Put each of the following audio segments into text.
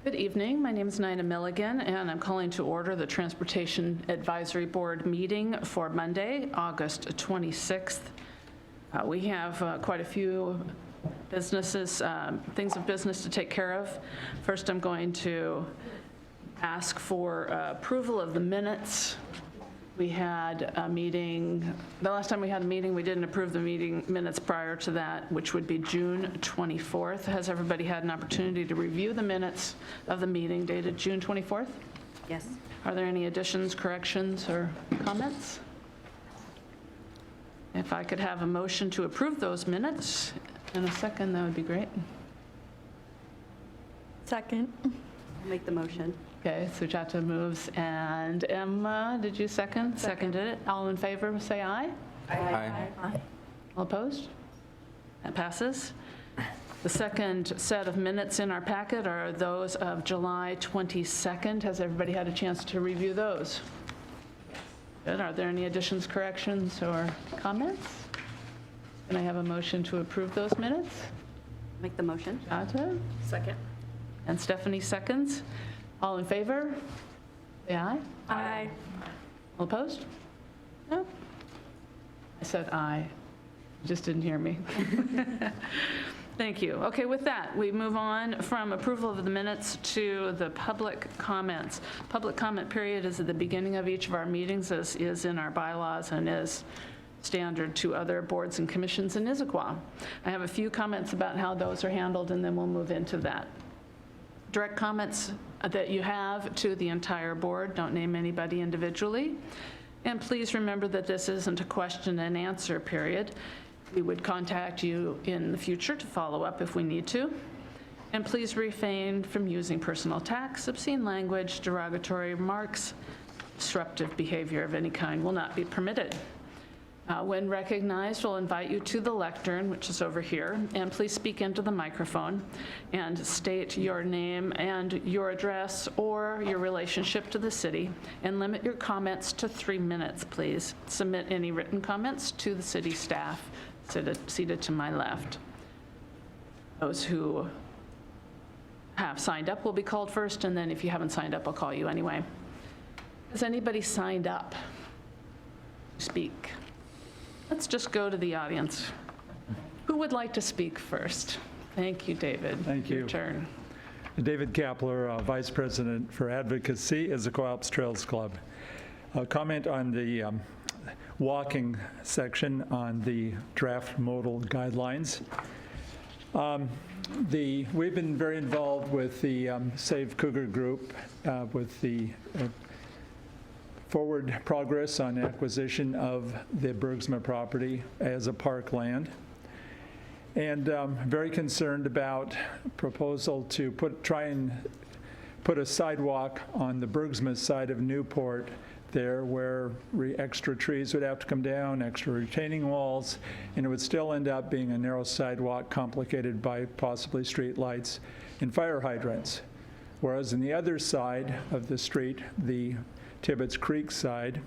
Good evening. My name is Nina Milligan, and I'm calling to order the Transportation Advisory Board meeting for Monday, August 26th. We have quite a few businesses, things of business to take care of. First, I'm going to ask for approval of the minutes. We had a meeting, the last time we had a meeting, we didn't approve the meeting minutes prior to that, which would be June 24th. Has everybody had an opportunity to review the minutes of the meeting dated June 24th? Yes. Are there any additions, corrections, or comments? If I could have a motion to approve those minutes in a second, that would be great. Second. I'll make the motion. Okay, Sujata moves, and Emma, did you second? Seconded it. All in favor, say aye. Aye. All opposed? That passes. The second set of minutes in our packet are those of July 22nd. Has everybody had a chance to review those? Good. Are there any additions, corrections, or comments? Can I have a motion to approve those minutes? Make the motion. Sujata? Second. And Stephanie seconds. All in favor? Say aye. Aye. All opposed? No. I said aye. You just didn't hear me. Thank you. Okay, with that, we move on from approval of the minutes to the public comments. Public comment period is at the beginning of each of our meetings, as is in our bylaws and is standard to other boards and commissions in Issaquah. I have a few comments about how those are handled, and then we'll move into that. Direct comments that you have to the entire board. Don't name anybody individually. And please remember that this isn't a question and answer period. We would contact you in the future to follow up if we need to. And please refrain from using personal attacks, obscene language, derogatory remarks. Disruptive behavior of any kind will not be permitted. When recognized, we'll invite you to the lectern, which is over here, and please speak into the microphone and state your name and your address or your relationship to the city, and limit your comments to 3 minutes, please. Submit any written comments to the city staff seated to my left. Those who have signed up will be called first, and then if you haven't signed up, I'll call you anyway. Has anybody signed up to speak? Let's just go to the audience. Who would like to speak first? Thank you, David. Thank you. Your turn. David Kapler, Vice President for Advocacy, Issaquah Alps Trails Club. A comment on the walking section on the draft modal guidelines. We've been very involved with the Save Cougar group with the forward progress on acquisition of the Bergsma property as a parkland. And very concerned about proposal to try and put a sidewalk on the Bergsma side of Newport there where extra trees would have to come down, extra retaining walls, and it would still end up being a narrow sidewalk complicated by possibly street lights and fire hydrants. Whereas on the other side of the street, the Tibbetts Creek side,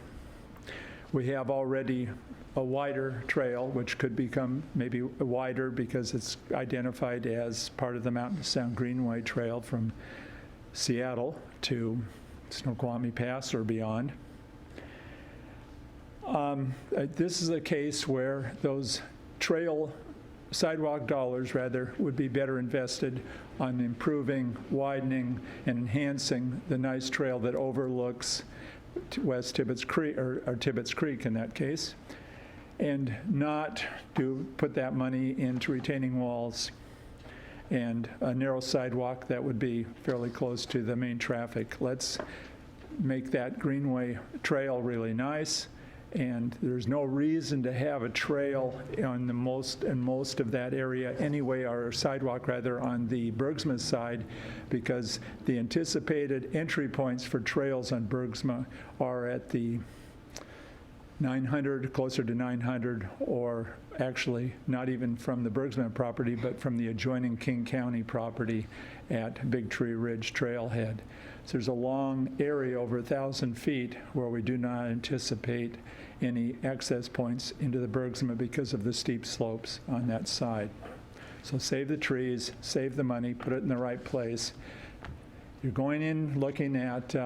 we have already a wider trail, which could become maybe wider because it's identified as part of the Mountain Sound Greenway Trail from Seattle to Snoqualmie Pass or beyond. This is a case where those sidewalk dollars, rather, would be better invested on improving, widening, and enhancing the nice trail that overlooks West Tibbetts Creek, or Tibbetts Creek in that case, and not put that money into retaining walls and a narrow sidewalk that would be fairly close to the main traffic. Let's make that Greenway trail really nice, and there's no reason to have a trail on most of that area anyway, or a sidewalk rather, on the Bergsma side, because the anticipated entry points for trails on Bergsma are at the 900, closer to 900, or actually not even from the Bergsma property, but from the adjoining King County property at Big Tree Ridge Trailhead. So there's a long area over 1,000 feet where we do not anticipate any access points into the Bergsma because of the steep slopes on that side. So save the trees, save the money, put it in the right place, You're going in, looking at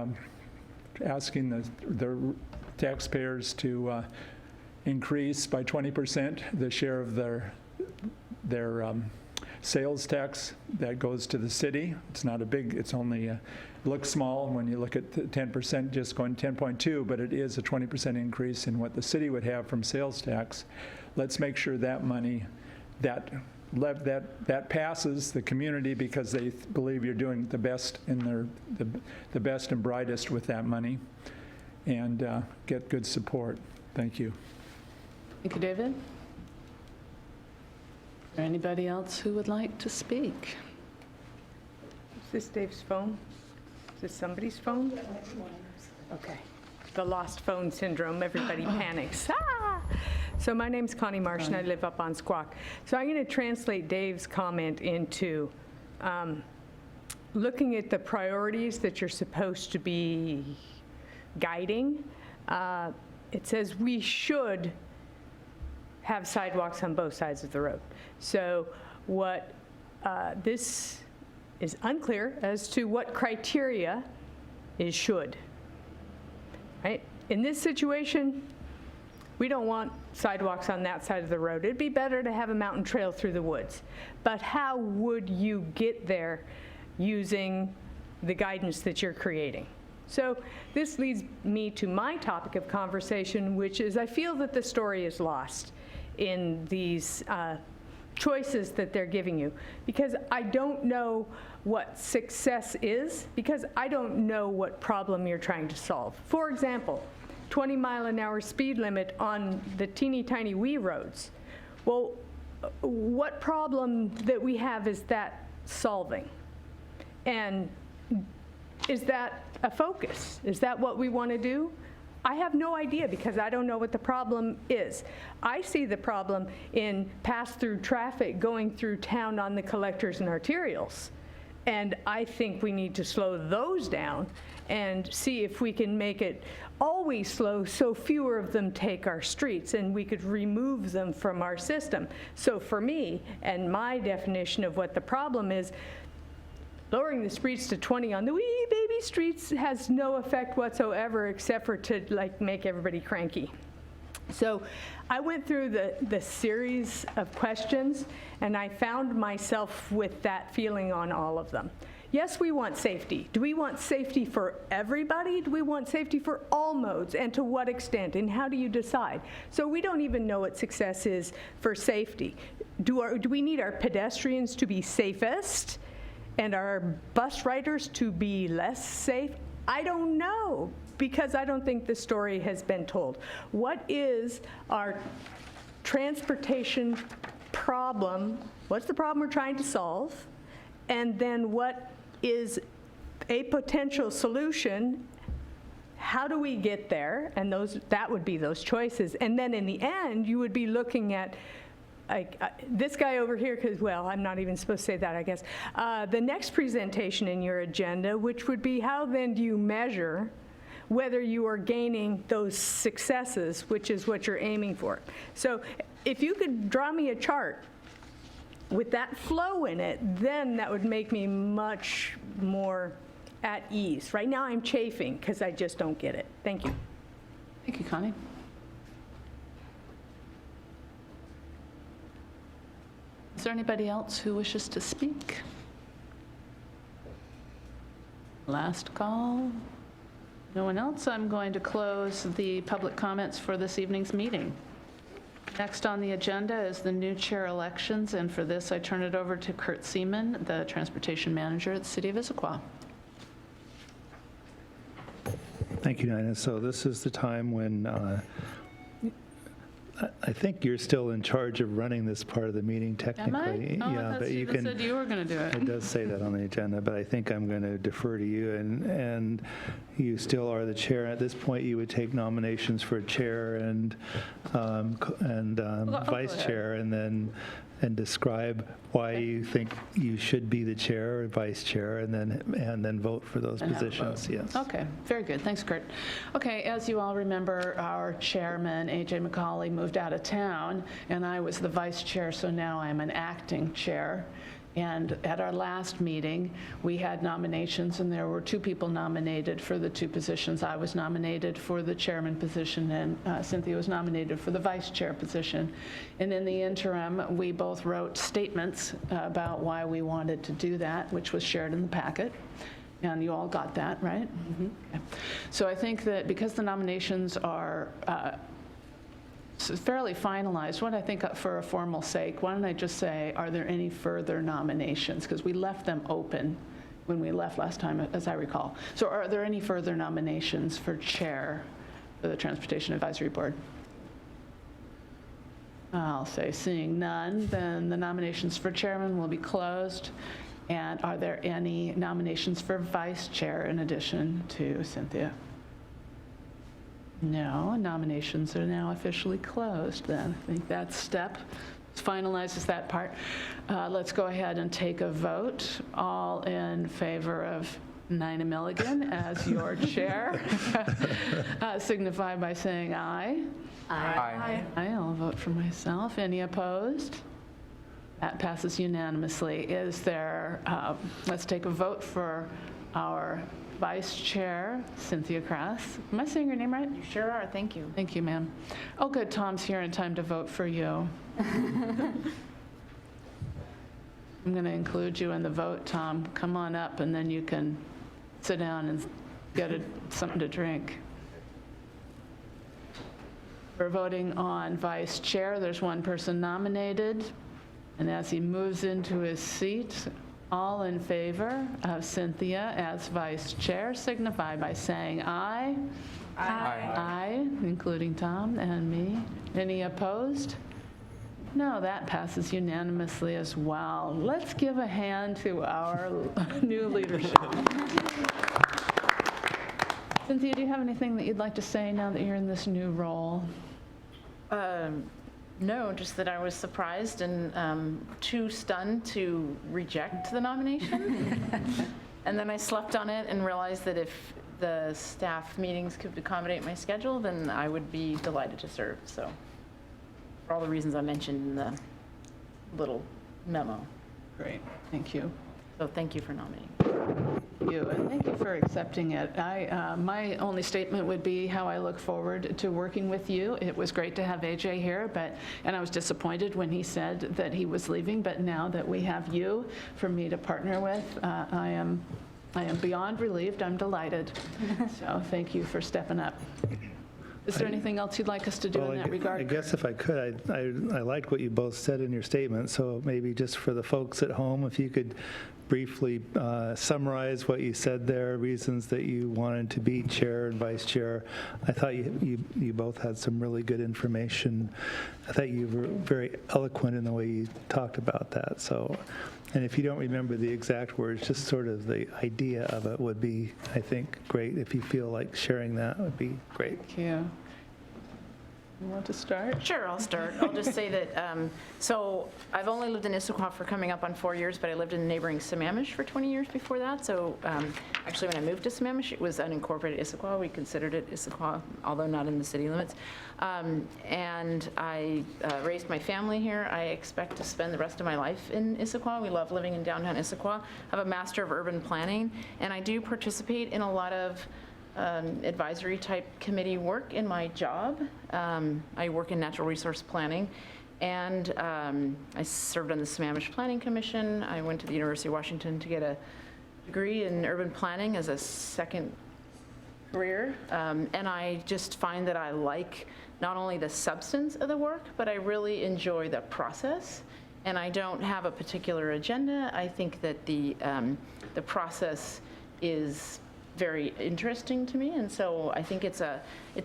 asking the taxpayers to increase by 20% the share of their sales tax that goes to the city. It's not a big, it's only, looks small when you look at the 10%, just going 10.2, but it is a 20% increase in what the city would have from sales tax. Let's make sure that money, that passes the community because they believe you're doing the best in the best and brightest with that money, and get good support. Thank you. Thank you, David. Is there anybody else who would like to speak? Is this Dave's phone? Is this somebody's phone? Okay. The lost phone syndrome, everybody panics. Ah! So my name's Connie Marsh and I live up on Squawk. So I'm going to translate Dave's comment into looking at the priorities that you're supposed to be guiding. It says we should have sidewalks on both sides of the road. So what this is unclear as to what criteria is should, right? In this situation, we don't want sidewalks on that side of the road. It'd be better to have a mountain trail through the woods. But how would you get there using the guidance that you're creating? So this leads me to my topic of conversation, which is I feel that the story is lost in these choices that they're giving you, because I don't know what success is, because I don't know what problem you're trying to solve. For example, 20-mile-an-hour speed limit on the teeny tiny wee roads. Well, what problem that we have is that solving? And is that a focus? Is that what we want to do? I have no idea because I don't know what the problem is. I see the problem in pass-through traffic going through town on the collectors and arterials. And I think we need to slow those down and see if we can make it always slow so fewer of them take our streets and we could remove them from our system. So for me, and my definition of what the problem is, lowering the streets to 20 on the wee baby streets has no effect whatsoever except for to like make everybody cranky. So I went through the series of questions and I found myself with that feeling on all of them. Yes, we want safety. Do we want safety for everybody? Do we want safety for all modes? And to what extent? And how do you decide? So we don't even know what success is for safety. Do we need our pedestrians to be safest and our bus riders to be less safe? I don't know, because I don't think the story has been told. What is our transportation problem? What's the problem we're trying to solve? And then what is a potential solution? How do we get there? And that would be those choices. And then in the end, you would be looking at this guy over here, because, well, I'm not even supposed to say that, I guess. The next presentation in your agenda, which would be how then do you measure whether you are gaining those successes, which is what you're aiming for. So if you could draw me a chart with that flow in it, then that would make me much more at ease. Right now I'm chafing because I just don't get it. Thank you. Thank you, Connie. Is there anybody else who wishes to speak? Last call. No one else? I'm going to close the public comments for this evening's meeting. Next on the agenda is the new chair elections, and for this I turn it over to Kurt Seaman, the transportation manager at the City of Issaquah. Thank you, Nina. So this is the time when I think you're still in charge of running this part of the meeting technically. Am I? Oh, yeah, but you said you were going to do it. It does say that on the agenda, but I think I'm going to defer to you, and you still are the chair. At this point, you would take nominations for chair and vice chair, and describe why you think you should be the chair or vice chair, and then vote for those positions. Yes. Okay, very good. Thanks, Kurt. Okay, as you all remember, our chairman, A.J. McCauley, moved out of town, and I was the vice chair, so now I'm an acting chair. And at our last meeting, we had nominations, and there were 2 people nominated for the 2 positions. I was nominated for the chairman position, and Cynthia was nominated for the vice chair position. And in the interim, we both wrote statements about why we wanted to do that, which was shared in the packet. And you all got that, right? Mm-hmm. Okay. So I think that because the nominations are fairly finalized, what I think for a formal sake, why don't I just say, are there any further nominations? Because we left them open when we left last time, as I recall. So are there any further nominations for chair for the Transportation Advisory Board? I'll say seeing none, then the nominations for chairman will be closed. And are there any nominations for vice chair in addition to Cynthia? No, nominations are now officially closed then. I think that step finalizes that part. Let's go ahead and take a vote. All in favor of Nina Milligan as your chair, signify by saying aye. Aye. I'll vote for myself. Any opposed? That passes unanimously. Is there, let's take a vote for our Vice Chair, Cynthia Krass. Am I saying your name right? You sure are, thank you. Thank you, ma'am. Oh, good, Tom's here in time to vote for you. I'm going to include you in the vote, Tom. Come on up, and then you can sit down and get something to drink. We're voting on Vice Chair. There's 1 person nominated. And as he moves into his seat, all in favor of Cynthia as Vice Chair signify by saying aye. Aye. Aye, including Tom and me. Any opposed? No, that passes unanimously as well. Let's give a hand to our new leadership. Cynthia, do you have anything that you'd like to say now that you're in this new role? No, just that I was surprised and too stunned to reject the nomination. And then I slept on it and realized that if the staff meetings could accommodate my schedule, then I would be delighted to serve. So for all the reasons I mentioned in the little memo. Great, thank you. So thank you for nominating. You, and thank you for accepting it. My only statement would be how I look forward to working with you. It was great to have AJ here, and I was disappointed when he said that he was leaving, but now that we have you for me to partner with, I am beyond relieved. I'm delighted. So thank you for stepping up. Is there anything else you'd like us to do in that regard? I guess if I could, I liked what you both said in your statement, so maybe just for the folks at home, if you could briefly summarize what you said there, reasons that you wanted to be chair and vice chair. I thought you both had some really good information. I thought you were very eloquent in the way you talked about that. So, and if you don't remember the exact words, just sort of the idea of it would be, I think, great. If you feel like sharing that would be great. Thank you. You want to start? Sure, I'll start. I'll just say that, so I've only lived in Issaquah for coming up on 4 years, but I lived in neighboring Sammamish for 20 years before that. So actually, when I moved to Sammamish, it was unincorporated Issaquah. We considered it Issaquah, although not in the city limits. And I raised my family here. I expect to spend the rest of my life in Issaquah. We love living in downtown Issaquah. I have a Master of Urban Planning, and I do participate in a lot of advisory type committee work in my job. I work in natural resource planning, and I served on the Sammamish Planning Commission. I went to the University of Washington to get a degree in urban planning as a second career, and I just find that I like not only the substance of the work, but I really enjoy the process. And I don't have a particular agenda. I think that the process is very interesting to me, and so I think it's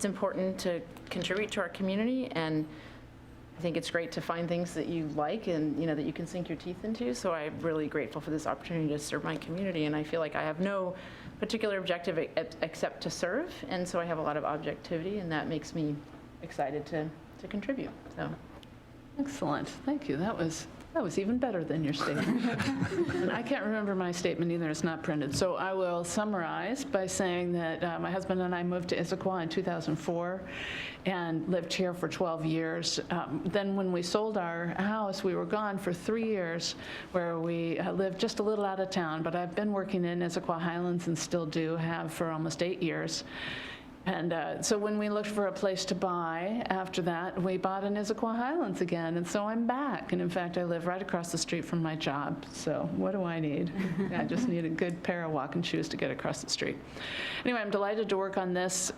important to contribute to our community, and I think it's great to find things that you like and that you can sink your teeth into. So I'm really grateful for this opportunity to serve my community, and I feel like I have no particular objective except to serve, and so I have a lot of objectivity, and that makes me excited to contribute. So Excellent. Thank you. That was That was even better than your statement. And I can't remember my statement either, it's not printed. So I will summarize by saying that my husband and I moved to Issaquah in 2004 and lived here for 12 years. Then when we sold our house, we were gone for 3 years where we lived just a little out of town, but I've been working in Issaquah Highlands and still do have for almost 8 years. And so when we looked for a place to buy after that, we bought in Issaquah Highlands again, and so I'm back. And in fact, I live right across the street from my job, so what do I need? I just need a good pair of walking shoes to get across the street. Anyway, I'm delighted to work on this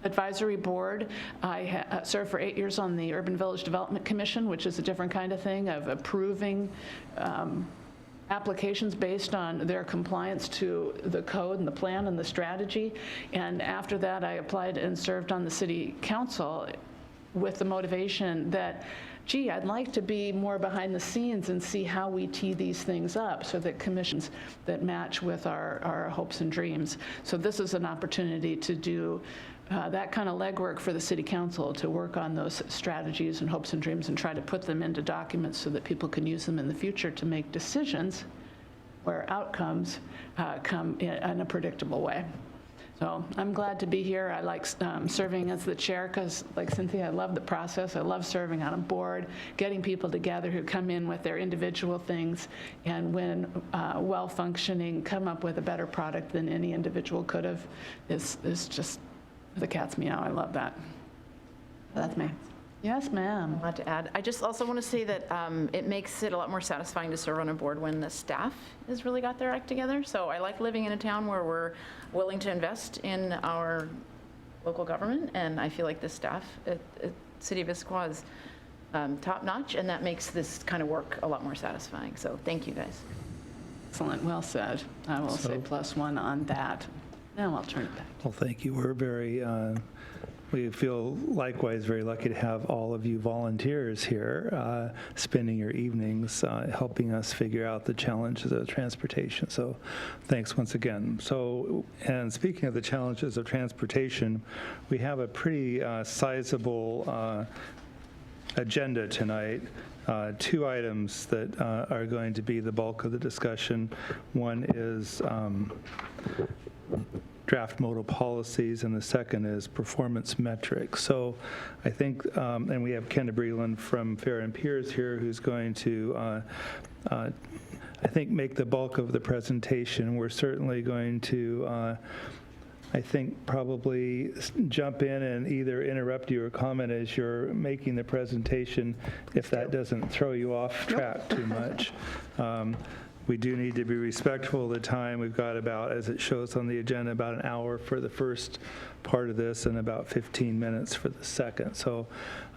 advisory board. I served for 8 years on the Urban Village Development Commission, which is a different kind of thing of approving applications based on their compliance to the code and the plan and the strategy. And after that, I applied and served on the city council with the motivation that, gee, I'd like to be more behind the scenes and see how we tee these things up so that commissions that match with our hopes and dreams. So this is an opportunity to do that kind of legwork for the city council, to work on those strategies and hopes and dreams and try to put them into documents so that people can use them in the future to make decisions where outcomes come in a predictable way. So I'm glad to be here. I like serving as the chair because, like Cynthia, I love the process. I love serving on a board, getting people together who come in with their individual things and, when well-functioning, come up with a better product than any individual could have. Is just the cat's meow. I love that. That's me. Yes, ma'am. A lot to add. I just also want to say that it makes it a lot more satisfying to serve on a board when the staff has really got their act together. So I like living in a town where we're willing to invest in our local government, and I feel like the staff at City of Issaquah is top-notch, and that makes this kind of work a lot more satisfying. So thank you, guys. Excellent. Well said. I will say +1 on that. Now I'll turn it back. Well, thank you. We're we feel likewise very lucky to have all of you volunteers here, spending your evenings helping us figure out the challenges of transportation. So thanks once again. So, and speaking of the challenges of transportation, we have a pretty sizable agenda tonight. 2 items that are going to be the bulk of the discussion. One is draft modal policies, and the second is performance metrics. So I think, and we have Ken Breland from Fair and Peers here, who's going to, I think, make the bulk of the presentation. We're certainly going to, I think, probably jump in and either interrupt you or comment as you're making the presentation, if that doesn't throw you off track too much. We do need to be respectful of the time. We've got about, as it shows on the agenda, about an hour for the first part of this and about 15 minutes for the second. So,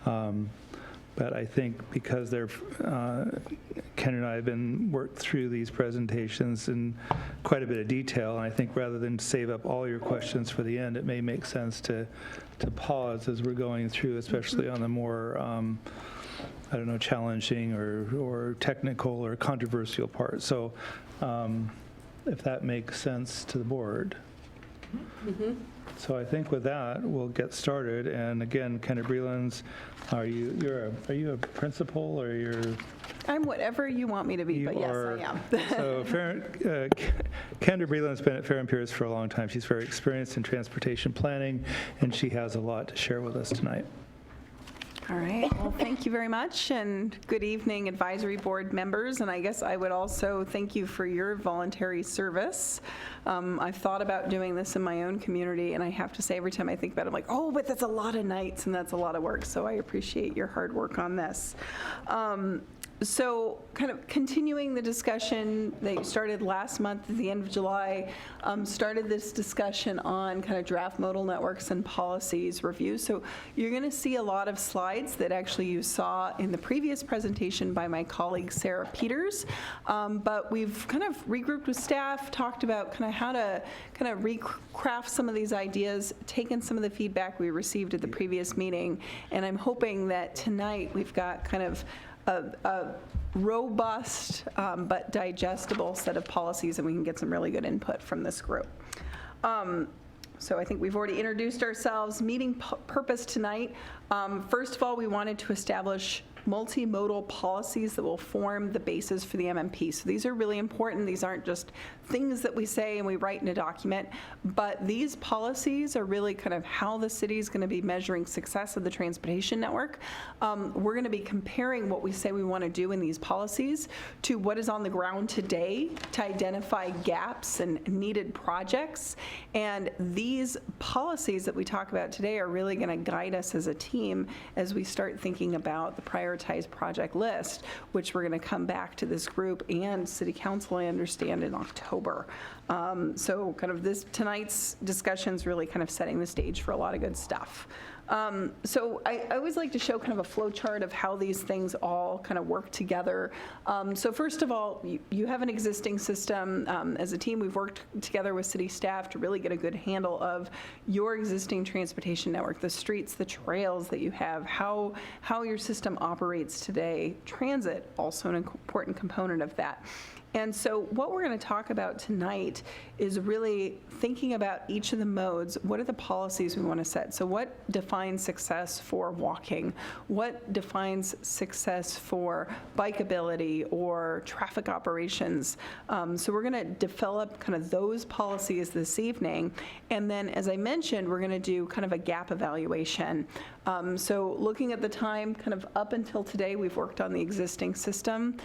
but I think because Ken and I have been worked through these presentations in quite a bit of detail, and I think rather than save up all your questions for the end, it may make sense to pause as we're going through, especially on the more I don't know, challenging or technical or controversial part. So if that makes sense to the board. Mm-hmm. So I think with that, we'll get started. And again, Ken Breland, are you a principal or you're? I'm whatever you want me to be, but yes, I am. So Ken Breland's been at Fair and Peers for a long time. She's very experienced in transportation planning, and she has a lot to share with us tonight. All right. Well, thank you very much, and good evening, advisory board members. And I guess I would also thank you for your voluntary service. I've thought about doing this in my own community, and I have to say, every time I think about it, I'm like, oh, but that's a lot of nights, and that's a lot of work. So I appreciate your hard work on this. So kind of continuing the discussion that you started last month at the end of July, started this discussion on kind of draft modal networks and policies review. So you're going to see a lot of slides that actually you saw in the previous presentation by my colleague Sarah Peters. But we've kind of regrouped with staff, talked about kind of how to kind of recraft some of these ideas, taken some of the feedback we received at the previous meeting. And I'm hoping that tonight we've got kind of a robust but digestible set of policies, and we can get some really good input from this group. So I think we've already introduced ourselves. Meeting purpose tonight. First of all, we wanted to establish multimodal policies that will form the basis for the MMP. So these are really important. These aren't just things that we say and we write in a document, but these policies are really kind of how the city is going to be measuring success of the transportation network. We're going to be comparing what we say we want to do in these policies to what is on the ground today to identify gaps and needed projects. And these policies that we talk about today are really going to guide us as a team as we start thinking about the prioritized project list, which we're going to come back to this group and City Council, I understand, in October. So kind of tonight's discussion's really kind of setting the stage for a lot of good stuff. So I always like to show kind of a flow chart of how these things all kind of work together. So first of all, you have an existing system. As a team, we've worked together with city staff to really get a good handle of your existing transportation network, the streets, the trails that you have, how your system operates today. Transit, also an important component of that. And so what we're going to talk about tonight is really thinking about each of the modes. What are the policies we want to set? So what defines success for walking? What defines success for bikeability or traffic operations? So we're going to develop kind of those policies this evening. And then, as I mentioned, we're going to do kind of a gap evaluation. So looking at the time kind of up until today, we've worked on the existing system.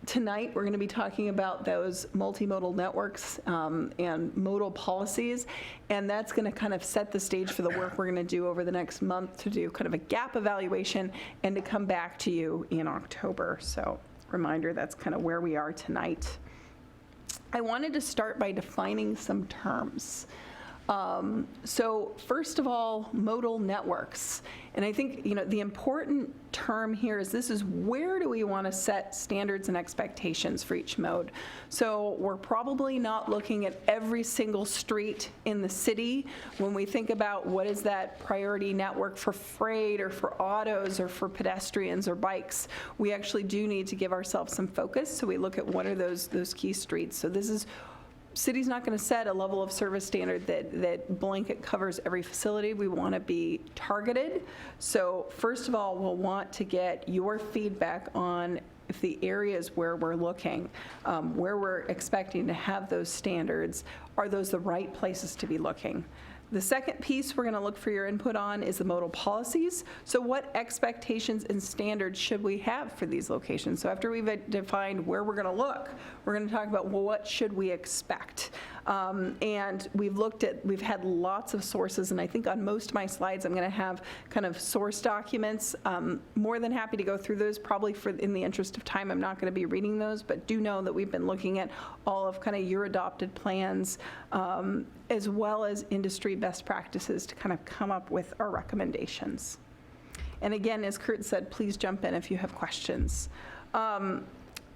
Tonight, we're going to be talking about those multimodal networks and modal policies, and that's going to kind of set the stage for the work we're going to do over the next month to do kind of a gap evaluation and to come back to you in October. So, reminder, that's kind of where we are tonight. I wanted to start by defining some terms. So first of all, modal networks. And I think, the important term here is this is where do we want to set standards and expectations for each mode. So we're probably not looking at every single street in the city when we think about what is that priority network for freight or for autos or for pedestrians or bikes. We actually do need to give ourselves some focus. So we look at what are those key streets. So this is city's not going to set a level of service standard that blanket covers every facility. We want to be targeted. So first of all, we'll want to get your feedback on if the areas where we're looking, where we're expecting to have those standards, are those the right places to be looking? The second piece we're going to look for your input on is the modal policies. So what expectations and standards should we have for these locations? So after we've defined where we're going to look, we're going to talk about, well, what should we expect? And we've had lots of sources, and I think on most of my slides I'm going to have kind of source documents. More than happy to go through those. Probably in the interest of time, I'm not going to be reading those, but do know that we've been looking at all of kind of your adopted plans, as well as industry best practices to kind of come up with our recommendations. And again, as Kurt said, please jump in if you have questions.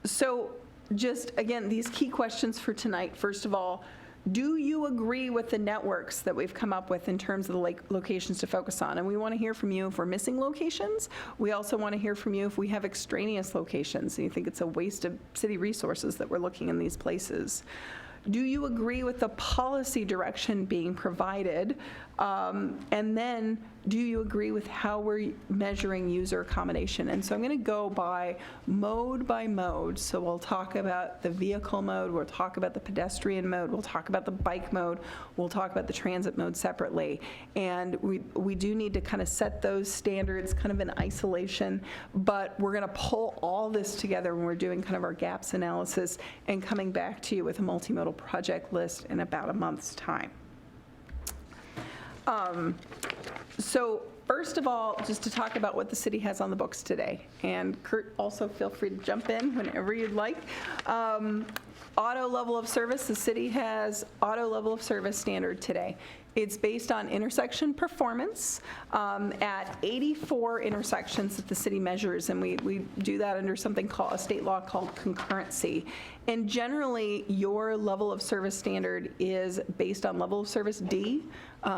So just, again, these key questions for tonight. First of all, do you agree with the networks that we've come up with in terms of the locations to focus on? And we want to hear from you if we're missing locations. We also want to hear from you if we have extraneous locations and you think it's a waste of city resources that we're looking in these places. Do you agree with the policy direction being provided? And then do you agree with how we're measuring user accommodation? And so I'm going to go by mode. So we'll talk about the vehicle mode, we'll talk about the pedestrian mode, we'll talk about the bike mode, we'll talk about the transit mode separately. And we do need to kind of set those standards kind of in isolation, but we're going to pull all this together when we're doing kind of our gaps analysis and coming back to you with a multimodal project list in about a month's time. So first of all, just to talk about what the city has on the books today, and Kurt, also feel free to jump in whenever you'd like. Auto level of service, the city has auto level of service standard today. It's based on intersection performance at 84 intersections that the city measures, and we do that under something called a state law called concurrency. And generally, your level of service standard is based on level of service D.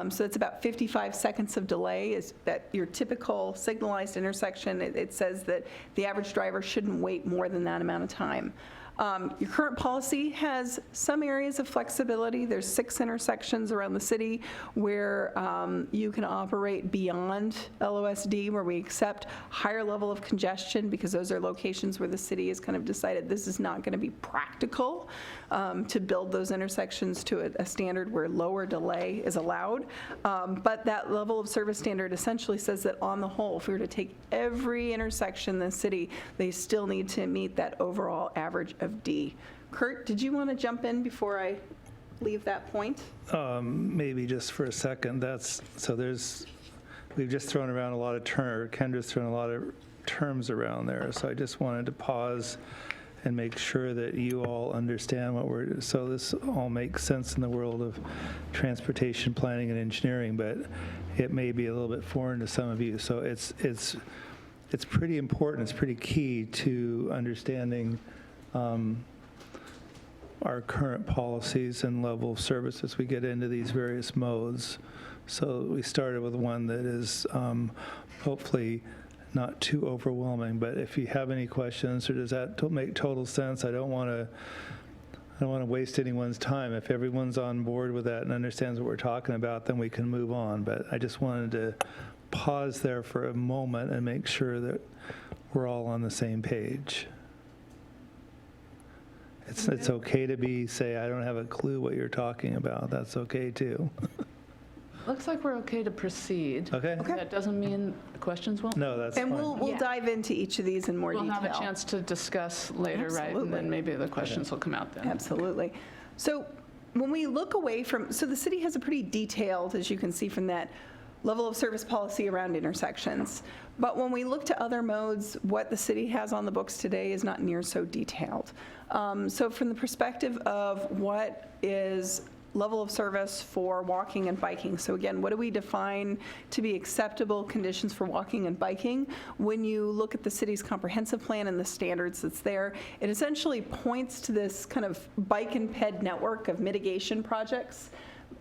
So it's about 55 seconds of delay is that your typical signalized intersection. It says that the average driver shouldn't wait more than that amount of time. Your current policy has some areas of flexibility. There's 6 intersections around the city where you can operate beyond LOSD, where we accept higher level of congestion because those are locations where the city has kind of decided this is not going to be practical to build those intersections to a standard where lower delay is allowed. But that level of service standard essentially says that on the whole, if we were to take every intersection in the city, they still need to meet that overall average of D. Kurt, did you want to jump in before I leave that point? Maybe just for a second. We've just thrown around a lot of Kendra's thrown a lot of terms around there. So I just wanted to pause and make sure that you all understand so this all makes sense in the world of transportation planning and engineering, but it may be a little bit foreign to some of you. So it's pretty important, it's pretty key to understanding our current policies and level of service as we get into these various modes. So we started with one that is hopefully not too overwhelming, but if you have any questions, or does that make total sense? I don't want to waste anyone's time. If everyone's on board with that and understands what we're talking about, then we can move on. But I just wanted to pause there for a moment and make sure that we're all on the same page. It's okay to say, I don't have a clue what you're talking about. That's okay too. Looks like we're okay to proceed. Okay? That doesn't mean the questions won't. No, that's And fine. we'll dive into each of these in more We'll detail. have a chance to discuss later, right? And Absolutely. then maybe the questions will come out then. Absolutely. So when we look away from, so the city has a pretty detailed, as you can see from that, level of service policy around intersections. But when we look to other modes, what the city has on the books today is not near so detailed. So from the perspective of what is level of service for walking and biking. So again, what do we define to be acceptable conditions for walking and biking? When you look at the city's comprehensive plan and the standards that's there, it essentially points to this kind of bike and ped network of mitigation projects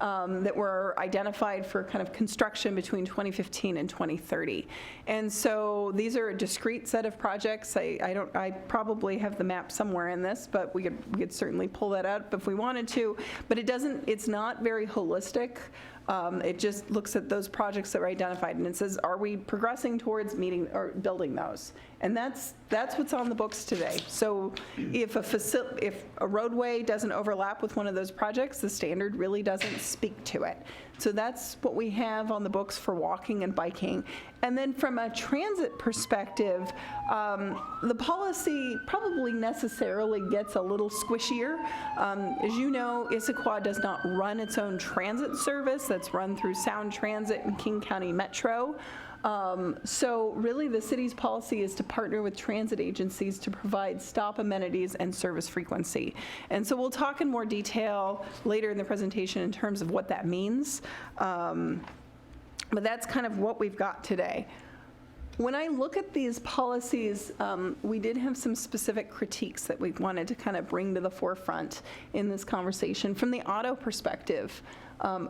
that were identified for kind of construction between 2015 and 2030. And so these are a discrete set of projects. I probably have the map somewhere in this, but we could certainly pull that up if we wanted to. But it's not very holistic. It just looks at those projects that were identified, and it says, are we progressing towards meeting or building those? And that's what's on the books today. So if a roadway doesn't overlap with one of those projects, the standard really doesn't speak to it. So that's what we have on the books for walking and biking. And then from a transit perspective, the policy probably necessarily gets a little squishier. As you know, Issaquah does not run its own transit service. That's run through Sound Transit and King County Metro. So really the city's policy is to partner with transit agencies to provide stop amenities and service frequency. And so we'll talk in more detail later in the presentation in terms of what that means. But that's kind of what we've got today. When I look at these policies, we did have some specific critiques that we wanted to kind of bring to the forefront in this conversation. From the auto perspective,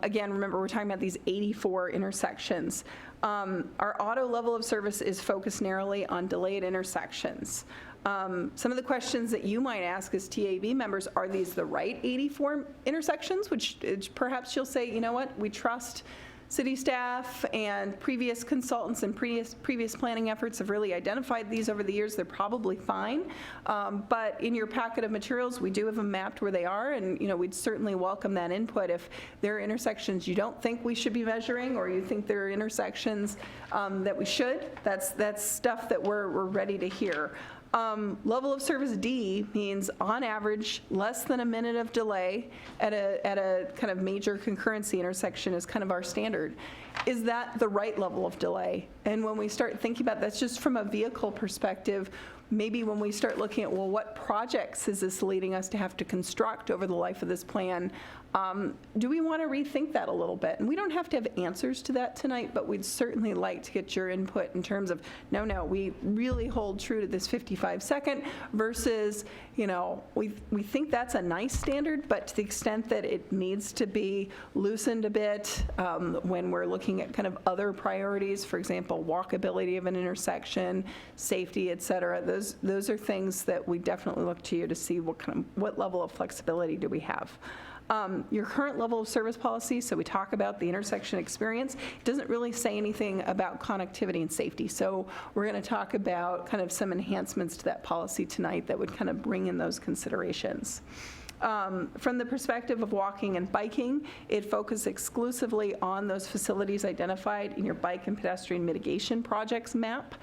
again, remember we're talking about these 84 intersections. Our auto level of service is focused narrowly on delayed intersections. Some of the questions that you might ask as TAB members, are these the right 84 intersections? Which perhaps you'll say, you know what, we trust city staff and previous consultants and previous planning efforts have really identified these over the years. They're probably fine. But in your packet of materials, we do have them mapped where they are, and we'd certainly welcome that input. If there are intersections you don't think we should be measuring, or you think there are intersections that we should, that's stuff that we're ready to hear. Level of service D means on average less than a minute of delay at a kind of major concurrency intersection is kind of our standard. Is that the right level of delay? And when we start thinking about that's just from a vehicle perspective, maybe when we start looking at, well, what projects is this leading us to have to construct over the life of this plan? Do we want to rethink that a little bit? And we don't have to have answers to that tonight, but we'd certainly like to get your input in terms of, no, we really hold true to this 55-second versus, we think that's a nice standard, but to the extent that it needs to be loosened a bit when we're looking looking at kind of other priorities, for example, walkability of an intersection, safety, et cetera, those are things that we definitely look to you to see what level of flexibility do we have. Your current level of service policy, so we talk about the intersection experience, it doesn't really say anything about connectivity and safety. So we're going to talk about kind of some enhancements to that policy tonight that would kind of bring in those considerations. From the perspective of walking and biking, it focuses exclusively on those facilities identified in your bike and pedestrian mitigation projects map.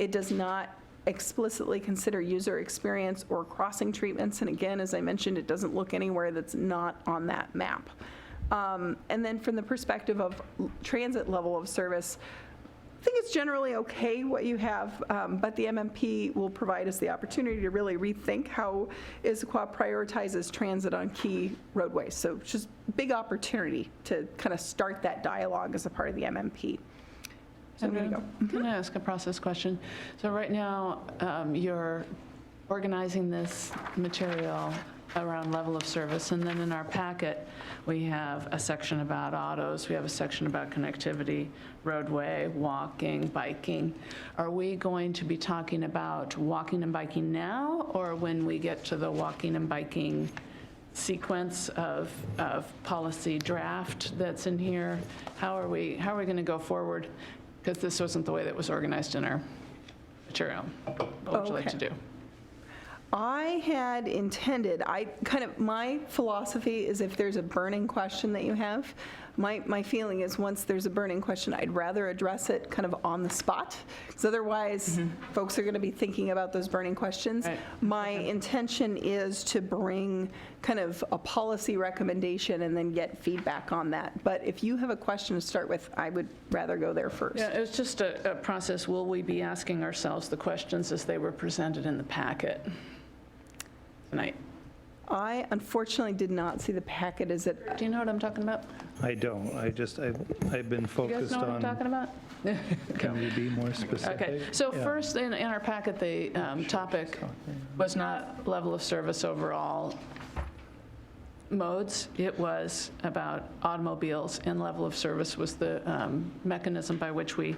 It does not explicitly consider user experience or crossing treatments. And again, as I mentioned, it doesn't look anywhere that's not on that map. And then from the perspective of transit level of service, I think it's generally okay what you have, but the MMP will provide us the opportunity to really rethink how Issaquah prioritizes transit on key roadways. So it's just a big opportunity to kind of start that dialogue as a part of the MMP. So I'm going to go. Can I ask a process question? So right now, you're organizing this material around level of service, and then in our packet, we have a section about autos, we have a section about connectivity, roadway, walking, biking. Are we going to be talking about walking and biking now, or when we get to the walking and biking sequence of policy draft that's in here? How are we going to go forward? Because this wasn't the way that was organized in our material. What would you like to do? I had intended, my philosophy is if there's a burning question that you have, my feeling is once there's a burning question, I'd rather address it kind of on the spot, because otherwise folks are going to be thinking about those burning questions. Right. My intention is to bring kind of a policy recommendation and then get feedback on that. But if you have a question to start with, I would rather go there first. Yeah, it's just a process. Will we be asking ourselves the questions as they were presented in the packet tonight? I unfortunately did not see the packet. Is it? Do you know what I'm talking about? I don't. I've been You guys focused know what I'm talking on, about? can we be more specific? Okay, so Yeah. first in our packet, the topic was not level of service overall modes. It was about automobiles, and level of service was the mechanism by which we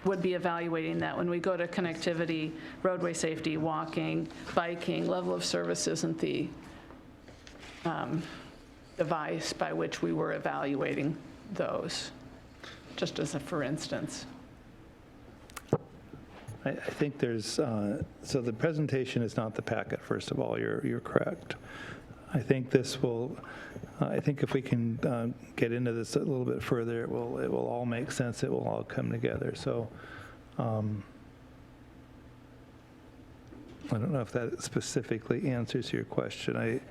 would be evaluating that. When we go to connectivity, roadway safety, walking, biking, level of service isn't the device by which we were evaluating those, just as a for instance. I think there's, so the presentation is not the packet, first of all, you're correct. I think this will, I think if we can get into this a little bit further, it will all make sense, it will all come together. So I don't know if that specifically answers your question.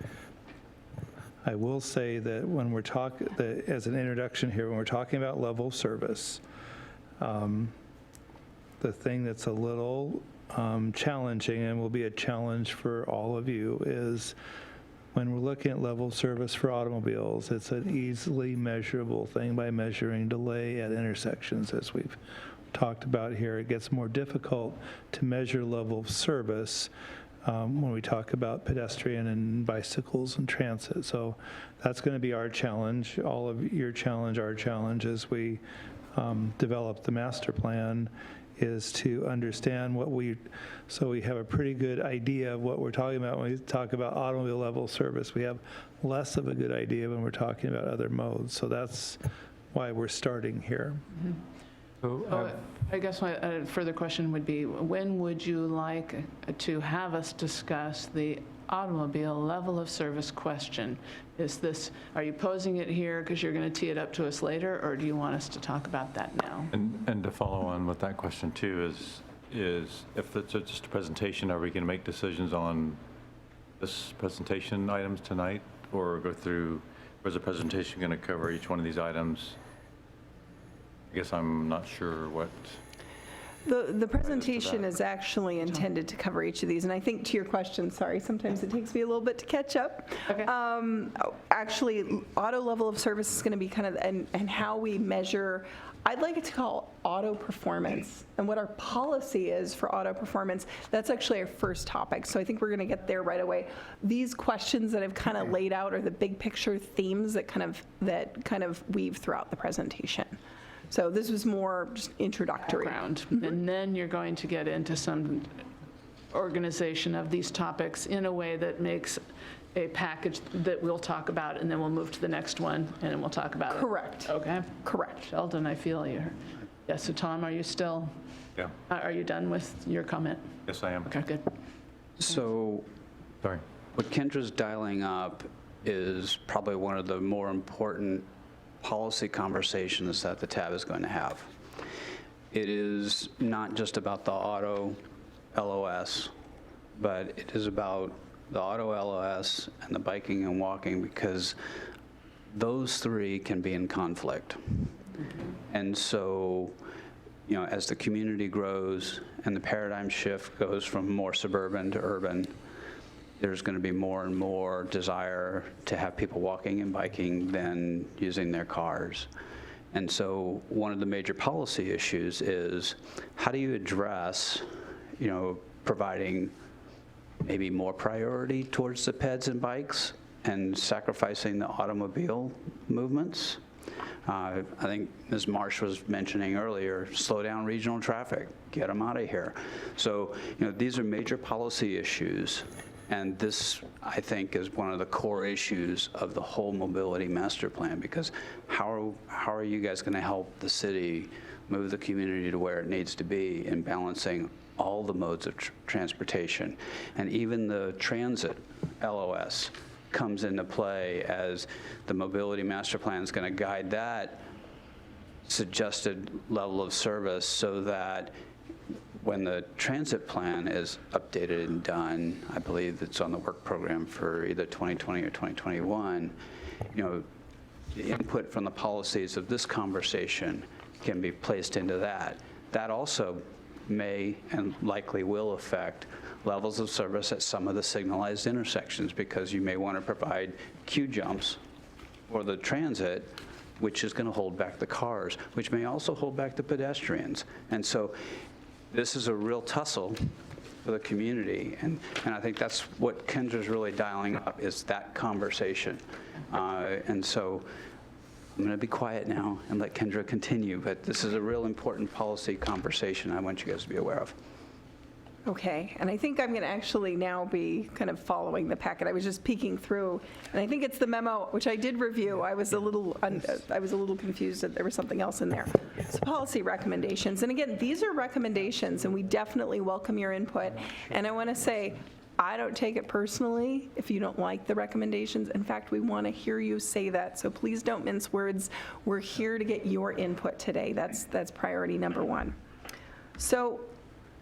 I will say that when we're talking, as an introduction here, when we're talking about level of service, the thing that's a little challenging and will be a challenge for all of you is when we're looking at level of service for automobiles, it's an easily measurable thing by measuring delay at intersections, as we've talked about here. It gets more difficult to measure level of service when we talk about pedestrian and bicycles and transit. So that's going to be our challenge, all of your challenge, our challenge as we develop the master plan, is to understand so we have a pretty good idea of what we're talking about when we talk about automobile level service. We have less of a good idea when we're talking about other modes. So that's why we're starting here. I guess my further question would be, when would you like to have us discuss the automobile level of service question? Are you posing it here because you're going to tee it up to us later, or do you want us to talk about that now? And to follow on with that question too is if it's just a presentation, are we going to make decisions on this presentation items tonight, or go through, or is the presentation going to cover each one of these items? I guess I'm not sure what. The presentation is actually intended to cover each of these, and I think to your question, sorry, sometimes it takes me a little bit to catch up. Okay. Actually, auto level of service is going to be kind of, and how we measure I'd like it to call auto performance. And what our policy is for auto performance, that's actually our first topic. So I think we're going to get there right away. These questions that I've kind of laid out are the big picture themes that kind of weave throughout the presentation. So this was more just introductory. Background. And then you're going to get into some organization of these topics in a way that makes a package that we'll talk about, and then we'll move to the next one, and then we'll talk about it. Correct. Okay. Correct. Sheldon, I feel you. Yeah, so Tom, are you still, Yeah. are you done with your comment? Yes, I am. Okay, good. So Sorry. what Kendra's dialing up is probably one of the more important policy conversations that the TAB is going to have. It is not just about the auto LOS, but it is about the auto LOS and the biking and walking, because those three can be in conflict. And so, as the community grows and the paradigm shift goes from more suburban to urban, there's going to be more and more desire to have people walking and biking than using their cars. And so one of the major policy issues is, how do you address, providing maybe more priority towards the peds and bikes and sacrificing the automobile movements? I think Ms. Marsh was mentioning earlier, slow down regional traffic, get them out of here. So, these are major policy issues, and this, I think, is one of the core issues of the whole mobility master plan, because how are you guys going to help the city move the community to where it needs to be in balancing all the modes of transportation? And even the transit LOS comes into play, as the mobility master plan is going to guide that suggested level of service, so that when the transit plan is updated and done, I believe it's on the work program for either 2020 or 2021, the input from the policies of this conversation can be placed into that. That also may and likely will affect levels of service at some of the signalized intersections, because you may want to provide queue jumps for the transit, which is going to hold back the cars, which may also hold back the pedestrians. And so this is a real tussle for the community, and I think that's what Kendra's really dialing up, is that conversation. And so I'm going to be quiet now and let Kendra continue, but this is a real important policy conversation I want you guys to be aware of. Okay, and I think I'm going to actually now be kind of following the packet. I was just peeking through, and I think it's the memo, which I did review. I was a little confused that there was something else in there. So policy recommendations, and again, these are recommendations, and we definitely welcome your input. And I want to say, I don't take it personally if you don't like the recommendations. In fact, we want to hear you say that, so please don't mince words. We're here to get your input today. That's priority number one. So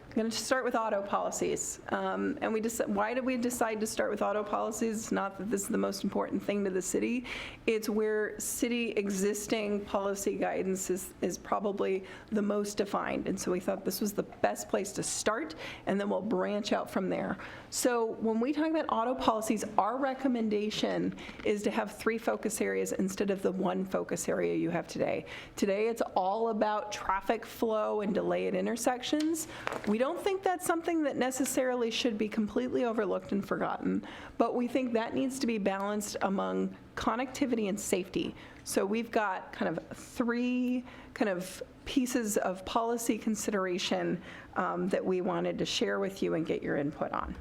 I'm going to start with auto policies. And why did we decide to start with auto policies? It's not that this is the most important thing to the city. It's where city existing policy guidance is probably the most defined. And so we thought this was the best place to start, and then we'll branch out from there. So when we talk about auto policies, our recommendation is to have 3 focus areas instead of the 1 focus area you have today. Today, it's all about traffic flow and delay at intersections. We don't think that's something that necessarily should be completely overlooked and forgotten, but we think that needs to be balanced among connectivity and safety. So we've got kind of 3 kind of pieces of policy consideration that we wanted to share with you and get your input on.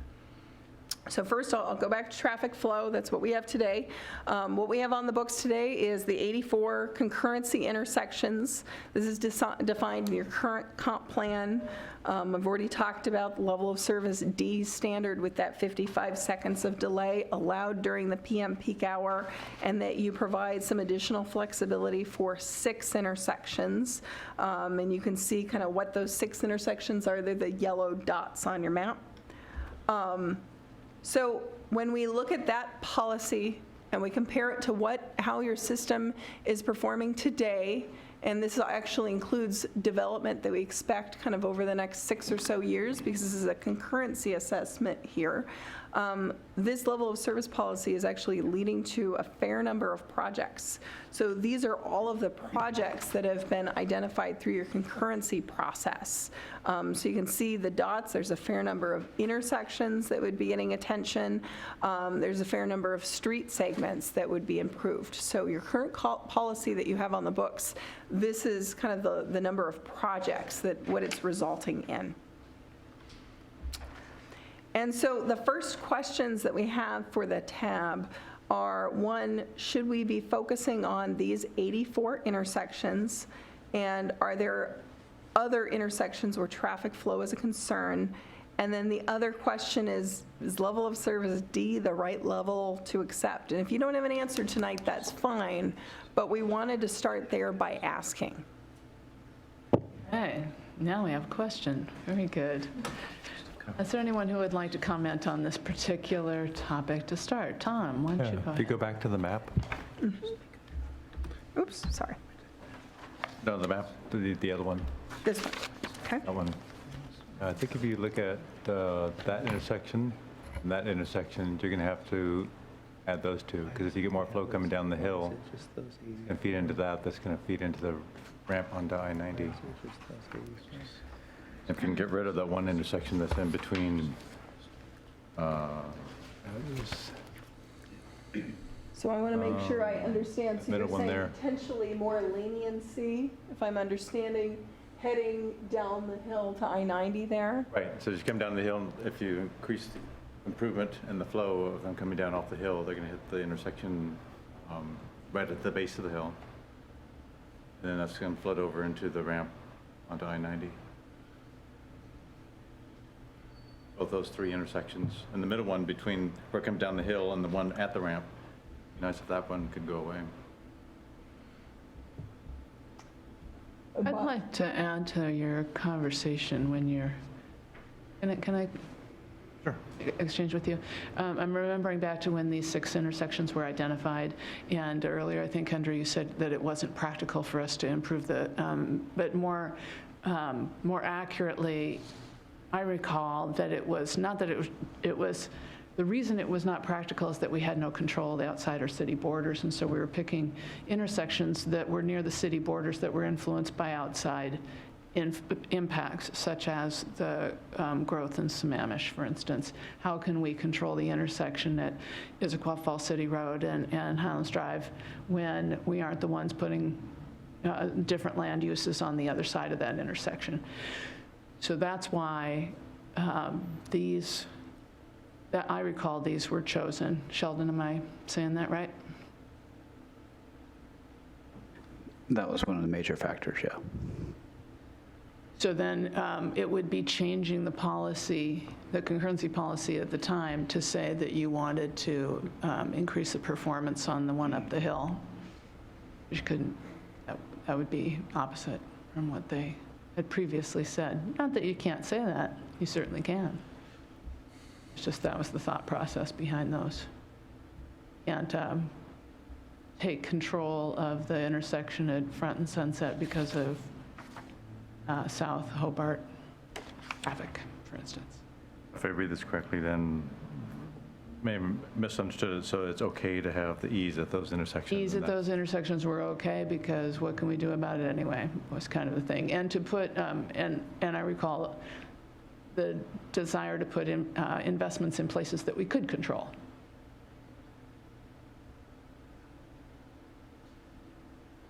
So first, I'll go back to traffic flow. That's what we have today. What we have on the books today is the 84 concurrency intersections. This is defined in your current comp plan. I've already talked about the level of service D standard with that 55 seconds of delay allowed during the PM peak hour, and that you provide some additional flexibility for 6 intersections. And you can see kind of what those 6 intersections are. They're the yellow dots on your map. So when we look at that policy and we compare it to how your system is performing today And this actually includes development that we expect kind of over the next 6 or so years, because this is a concurrency assessment here. This level of service policy is actually leading to a fair number of projects. So these are all of the projects that have been identified through your concurrency process. So you can see the dots, there's a fair number of intersections that would be getting attention. There's a fair number of street segments that would be improved. So your current policy that you have on the books, this is kind of the number of projects that what it's resulting in. And so the first questions that we have for the tab are, one, should we be focusing on these 84 intersections? And are there other intersections where traffic flow is a concern? And then the other question is level of service D the right level to accept? And if you don't have an answer tonight, that's fine, but we wanted to start there by asking. Okay, now we have a question. Very good. Is there anyone who would like to comment on this particular topic to start? Tom, why don't you go If you ahead? go back to the map, Oops, sorry, no, the map, the other one, this one, okay? that one. I think if you look at that intersection and that intersection, you're going to have to add those two, because if you get more flow coming down the hill and feed into that, that's going to feed into the ramp onto I-90. If you can get rid of that one intersection that's in between, So I want to make sure I understand, so middle you're one saying there. potentially more leniency, if I'm understanding, heading down the hill to I-90 there? right, so as you come down the hill, if you increase the improvement and the flow of them coming down off the hill, they're going to hit the intersection right at the base of the hill. And then that's going to flood over into the ramp onto I-90. Both those three intersections. And the middle one between where it comes down the hill and the one at the ramp, it'd be nice if that one could go away. I'd like to add to your conversation when you're, can I Sure. exchange with you? I'm remembering back to when these 6 intersections were identified, and earlier, I think, Kendra, you said that it wasn't practical for us to improve the, but more accurately, I recall that it was, not that it was, the reason it was not practical is that we had no control of the outside or city borders, and so we were picking intersections that were near the city borders that were influenced by outside impacts, such as the growth in Sammamish, for instance. How can we control the intersection at Issaquah Falls City Road and Highlands Drive when we aren't the ones putting different land uses on the other side of that intersection? So that's why that I recall these were chosen. Sheldon, am I saying that right? That was one of the major factors, yeah. So then it would be changing the policy, the concurrency policy at the time, to say that you wanted to increase the performance on the one up the hill. Which couldn't, that would be opposite from what they had previously said. Not that you can't say that, you certainly can. It's just that was the thought process behind those. And take control of the intersection at Front and Sunset because of South Hobart traffic, for instance. If I read this correctly, then may have misunderstood it, so it's okay to have the ease at those intersections. Ease at those intersections were okay because what can we do about it anyway, was kind of the thing. And to put, and I recall the desire to put in, investments in places that we could control.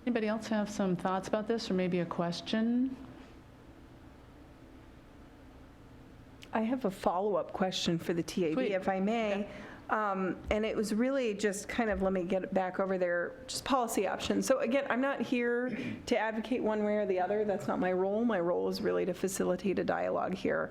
Anybody else have some thoughts about this or maybe a question? I have a follow-up question for the TAB, Sweet. if I may. And it was really just kind of, let me get it back over there, just policy options. So again, I'm not here to advocate one way or the other. That's not my role. My role is really to facilitate a dialogue here.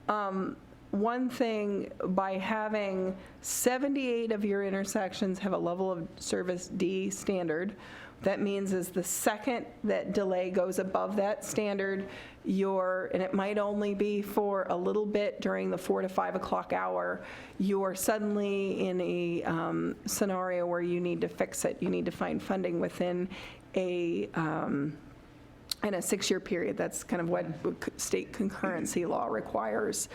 One thing, by having 78 of your intersections have a level of service D standard, that means is the second that delay goes above that standard, and it might only be for a little bit during the 4 to 5 o'clock hour, you're suddenly in a scenario where you need to fix it. You need to find funding within a in a 6-year period. That's kind of what state concurrency law requires.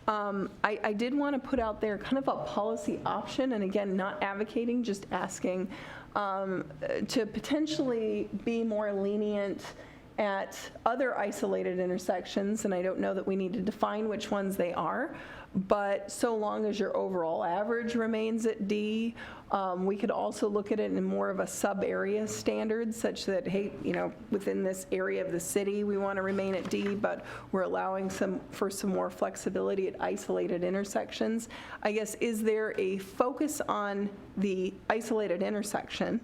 I did want to put out there kind of a policy option, and again, not advocating, just asking to potentially be more lenient at other isolated intersections, and I don't know that we need to define which ones they are, but so long as your overall average remains at D, we could also look at it in more of a sub-area standard, such that, hey, within this area of the city, we want to remain at D, but we're allowing for some more flexibility at isolated intersections. I guess, is there a focus on the isolated intersection,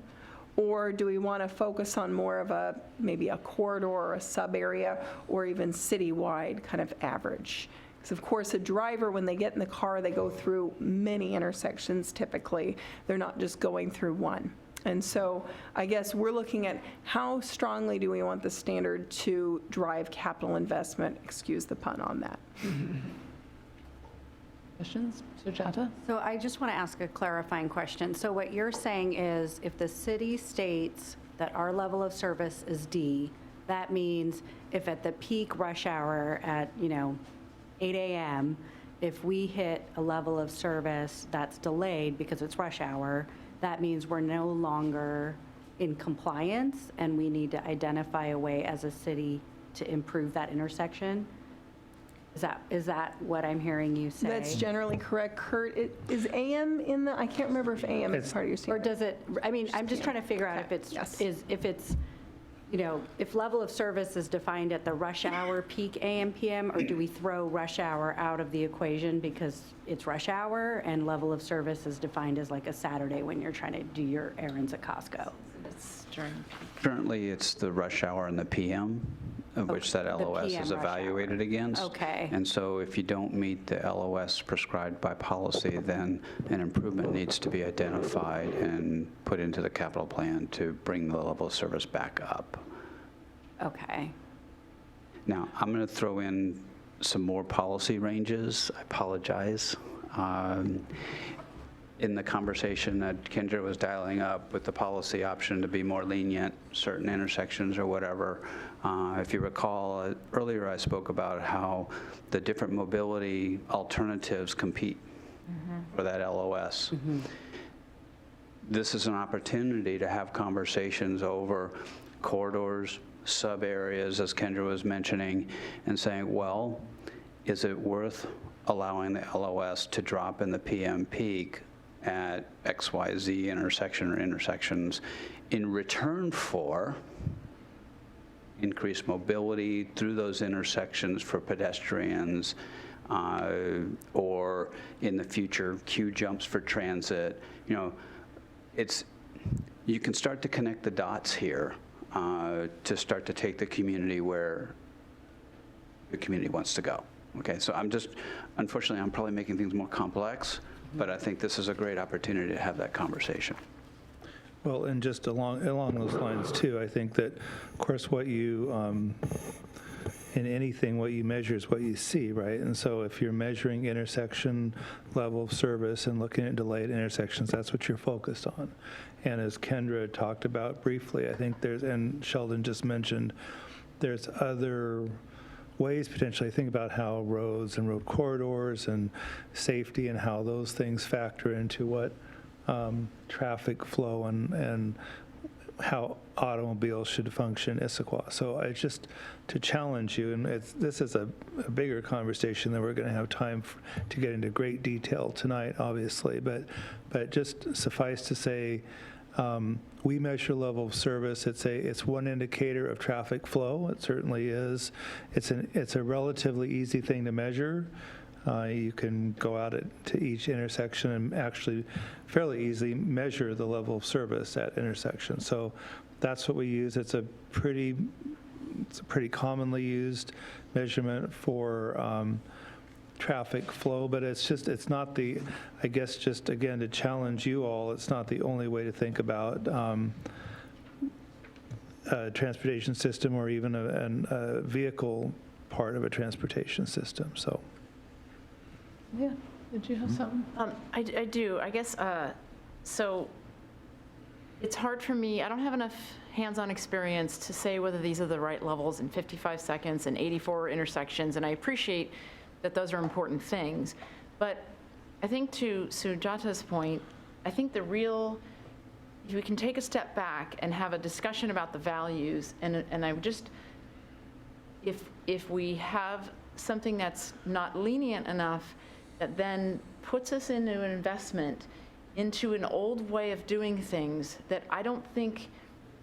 or do we want to focus on more of maybe a corridor or a sub-area, or even citywide kind of average? Because of course, a driver, when they get in the car, they go through many intersections typically. They're not just going through one. And so I guess we're looking at how strongly do we want the standard to drive capital investment, excuse the pun on that. Questions? Sujata? So I just want to ask a clarifying question. So what you're saying is if the city states that our level of service is D, that means if at the peak rush hour at, 8 a.m., if we hit a level of service that's delayed because it's rush hour, that means we're no longer in compliance and we need to identify a way as a city to improve that intersection? Is that what I'm hearing you say? That's generally correct. Kurt, is AM in the, I can't remember if AM is part of your Or statement. does it, I'm just trying to figure out if it's, Yes. if level of service is defined at the rush hour peak AM, PM, or do we throw rush hour out of the equation because it's rush hour and level of service is defined as like a Saturday when you're trying to do your errands at Costco? It's during peak. Currently, it's the rush hour and the PM, of which that the LOS PM is rush hour. evaluated against. Okay. And so if you don't meet the LOS prescribed by policy, then an improvement needs to be identified and put into the capital plan to bring the level of service back up. Okay. Now, I'm going to throw in some more policy ranges. I apologize. In the conversation that Kendra was dialing up with the policy option to be more lenient, certain intersections or whatever, if you recall, earlier I spoke about how the different mobility alternatives compete for that LOS. This is an opportunity to have conversations over corridors, sub-areas, as Kendra was mentioning, and saying, well, is it worth allowing the LOS to drop in the PM peak at XYZ intersection or intersections in return for increased mobility through those intersections for pedestrians, or in the future, queue jumps for transit. You can start to connect the dots here to start to take the community where the community wants to go. Okay, so unfortunately, I'm probably making things more complex, but I think this is a great opportunity to have that conversation. Well, and just along those lines too, I think that, of course, what you, in anything, what you measure is what you see, right? And so if you're measuring intersection level of service and looking at delayed intersections, that's what you're focused on. And as Kendra talked about briefly, I think and Sheldon just mentioned, there's other ways potentially think about how roads and road corridors and safety and how those things factor into what traffic flow and how automobiles should function in Issaquah. So I just to challenge you, and this is a bigger conversation that we're going to have time to get into great detail tonight, obviously, but just suffice to say, we measure level of service. It's one indicator of traffic flow. It certainly is. It's a relatively easy thing to measure. You can go out to each intersection and actually fairly easily measure the level of service at intersections. So that's what we use. It's a pretty commonly used measurement for traffic flow, but it's not I guess just again to challenge you all, it's not the only way to think about a transportation system or even a vehicle part of a transportation system, so. Yeah, did you have something? I do. I guess, so it's hard for me, I don't have enough hands-on experience to say whether these are the right levels in 55 seconds and 84 intersections, and I appreciate that those are important things. But I think to Sujata's point, I think if we can take a step back and have a discussion about the values, and I would just, if we have something that's not lenient enough, that then puts us into an investment into an old way of doing things that I don't think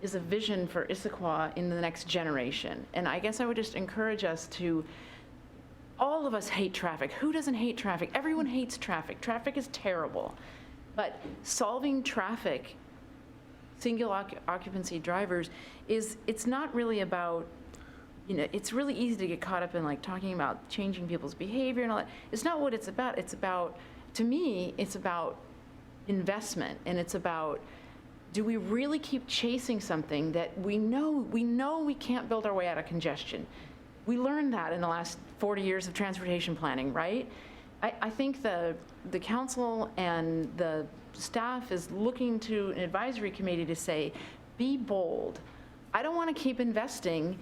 is a vision for Issaquah in the next generation. And I guess I would just encourage us to, all of us hate traffic. Who doesn't hate traffic? Everyone hates traffic. Traffic is terrible. But solving traffic, single occupancy drivers, it's not really about, it's really easy to get caught up in like talking about changing people's behavior and all that. It's not what it's about. It's about, to me, it's about investment, and it's about, do we really keep chasing something that we know we can't build our way out of congestion? We learned that in the last 40 years of transportation planning, right? I think the council and the staff is looking to an advisory committee to say, be bold. I don't want to keep investing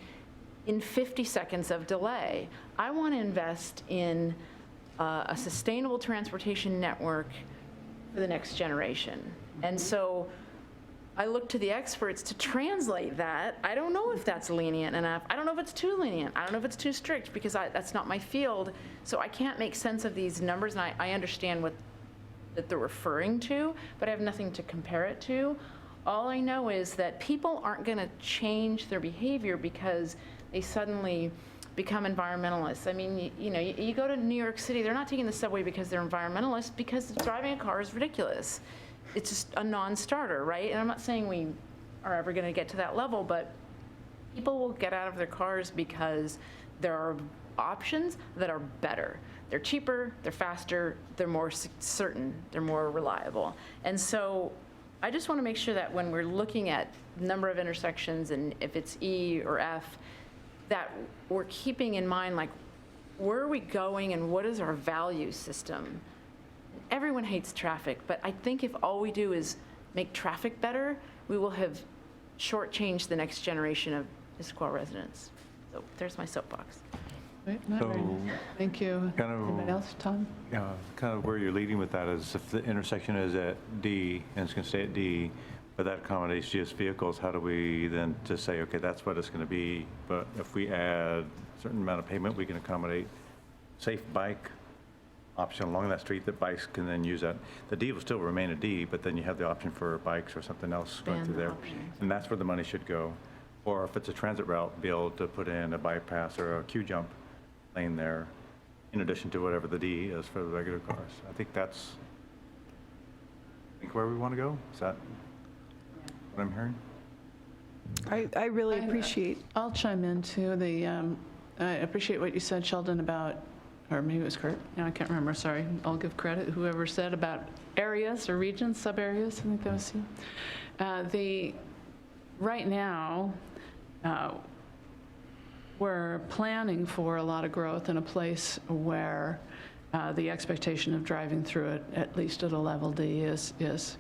in 50 seconds of delay. I want to invest in a sustainable transportation network for the next generation. And so I look to the experts to translate that. I don't know if that's lenient enough. I don't know if it's too lenient. I don't know if it's too strict, because that's not my field. So I can't make sense of these numbers, and I understand that they're referring to, but I have nothing to compare it to. All I know is that people aren't going to change their behavior because they suddenly become environmentalists. I mean, you go to New York City, they're not taking the subway because they're environmentalists, because driving a car is ridiculous. It's just a non-starter, right? And I'm not saying we are ever going to get to that level, but people will get out of their cars because there are options that are better. They're cheaper, they're faster, they're more certain, they're more reliable. And so I just want to make sure that when we're looking at number of intersections, and if it's E or F, that we're keeping in mind, like, where are we going and what is our value system? Everyone hates traffic, but I think if all we do is make traffic better, we will have shortchanged the next generation of Issaquah residents. So there's my soapbox. Wait, not So, ready. Thank you. kind of- Anybody else, Tom? Kind of where you're leading with that is if the intersection is at D and it's going to stay at D, but that accommodates just vehicles, how do we then just say, okay, that's what it's going to be, but if we add a certain amount of pavement, we can accommodate safe bike option along that street that bikes can then use that. The D will still remain a D, but then you have the option for bikes or something else going through there. And that's where the money should go. Or if it's a transit route, be able to put in a bypass or a queue jump lane there, in addition to whatever the D is for the regular cars. I think that's, where we want to go. Is that what I'm hearing? I really appreciate, I'll chime in too. I appreciate what you said, Sheldon, about, or maybe it was Kurt, no, I can't remember, sorry. I'll give credit, whoever said about areas or regions, sub-areas, I think that was you. Right now, we're planning for a lot of growth in a place where the expectation of driving through it, at least at a level D, is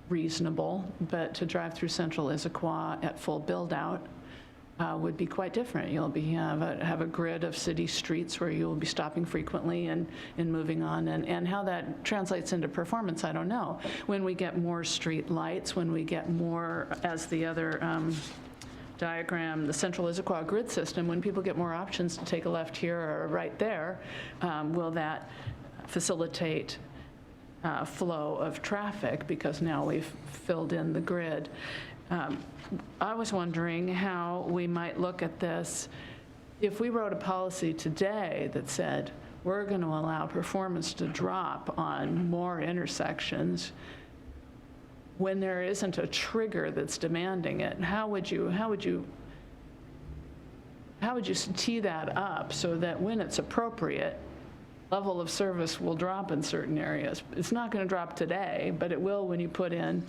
reasonable. But to drive through central Issaquah at full build-out would be quite different. You'll have a grid of city streets where you'll be stopping frequently and moving on. And how that translates into performance, I don't know. When we get more street lights, when we get more, as the other diagram, the central Issaquah grid system, when people get more options to take a left here or a right there, will that facilitate flow of traffic, because now we've filled in the grid? I was wondering how we might look at this if we wrote a policy today that said we're going to allow performance to drop on more intersections when there isn't a trigger that's demanding it. How would you tee that up so that when it's appropriate, level of service will drop in certain areas? It's not going to drop today, but it will when you put in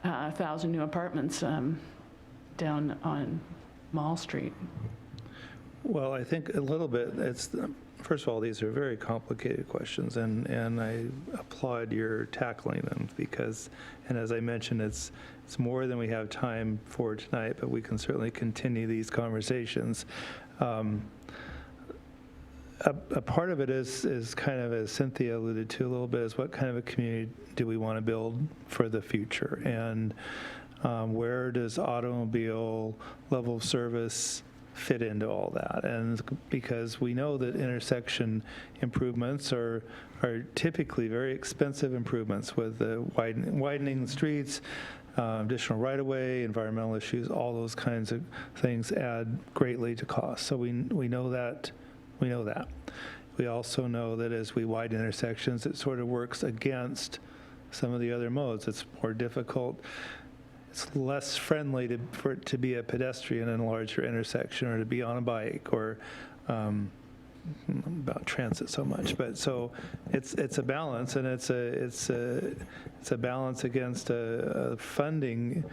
1,000 new apartments down on Mall Street. Well, I think a little bit, it's first of all, these are very complicated questions, and I applaud your tackling them because, and as I mentioned, it's more than we have time for tonight, but we can certainly continue these conversations. A part of it is kind of, as Cynthia alluded to a little bit, is what kind of a community do we want to build for the future? And where does automobile level of service fit into all that? And because we know that intersection improvements are typically very expensive improvements with the widening the streets, additional right-of-way, environmental issues, all those kinds of things add greatly to cost. So we know that. We know that. We also know that as we widen intersections, it sort of works against some of the other modes. It's more difficult. It's less friendly for it to be a pedestrian in a larger intersection or to be on a bike or about transit so much. But so it's a balance, and it's a balance against a funding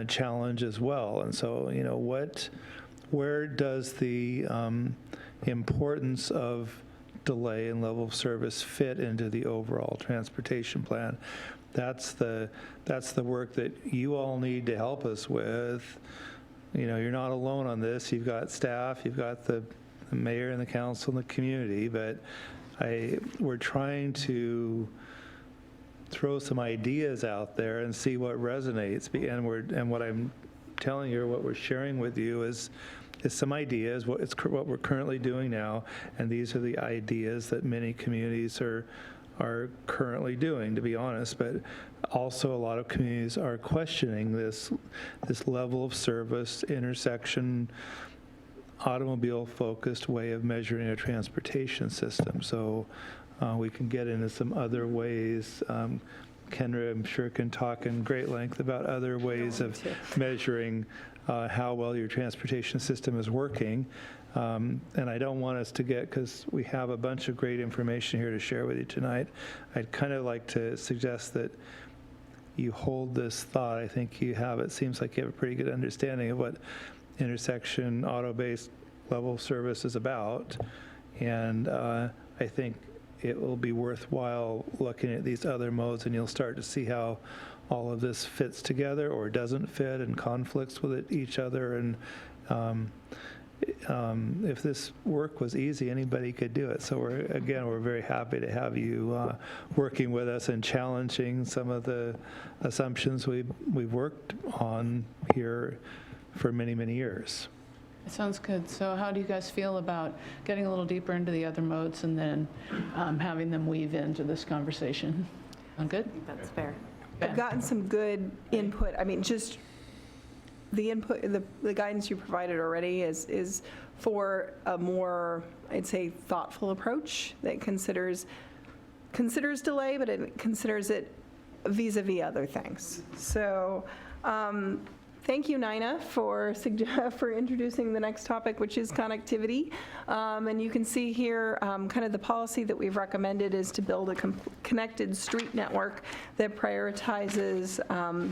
challenge as well. And so, you know, where does the importance of delay and level of service fit into the overall transportation plan? That's the work that you all need to help us with. You know, you're not alone on this. You've got staff, you've got the mayor and the council and the community, but we're trying to throw some ideas out there and see what resonates. And what I'm telling you, or what we're sharing with you, is some ideas, what we're currently doing now, and these are the ideas that many communities are currently doing, to be honest. But also a lot of communities are questioning this level of service, intersection, automobile-focused way of measuring a transportation system. So we can get into some other ways. Kendra, I'm sure, can talk in great length about other ways of measuring how well your transportation system is working. And I don't want us to because we have a bunch of great information here to share with you tonight, I'd kind of like to suggest that you hold this thought. I think it seems like you have a pretty good understanding of what intersection auto-based level service is about. And I think it will be worthwhile looking at these other modes, and you'll start to see how all of this fits together or doesn't fit and conflicts with each other. And if this work was easy, anybody could do it. So we're very happy to have you working with us and challenging some of the assumptions we've worked on here for many, many years. It sounds good. So how do you guys feel about getting a little deeper into the other modes and then having them weave into this conversation? Sound good? That's fair. I've gotten some good input. I mean, just the input, the guidance you provided already is for a more, I'd say, thoughtful approach that considers delay, but it considers it vis-a-vis other things. So thank you, Nina, for introducing the next topic, which is connectivity. And you can see here kind of the policy that we've recommended is to build a connected street network that prioritizes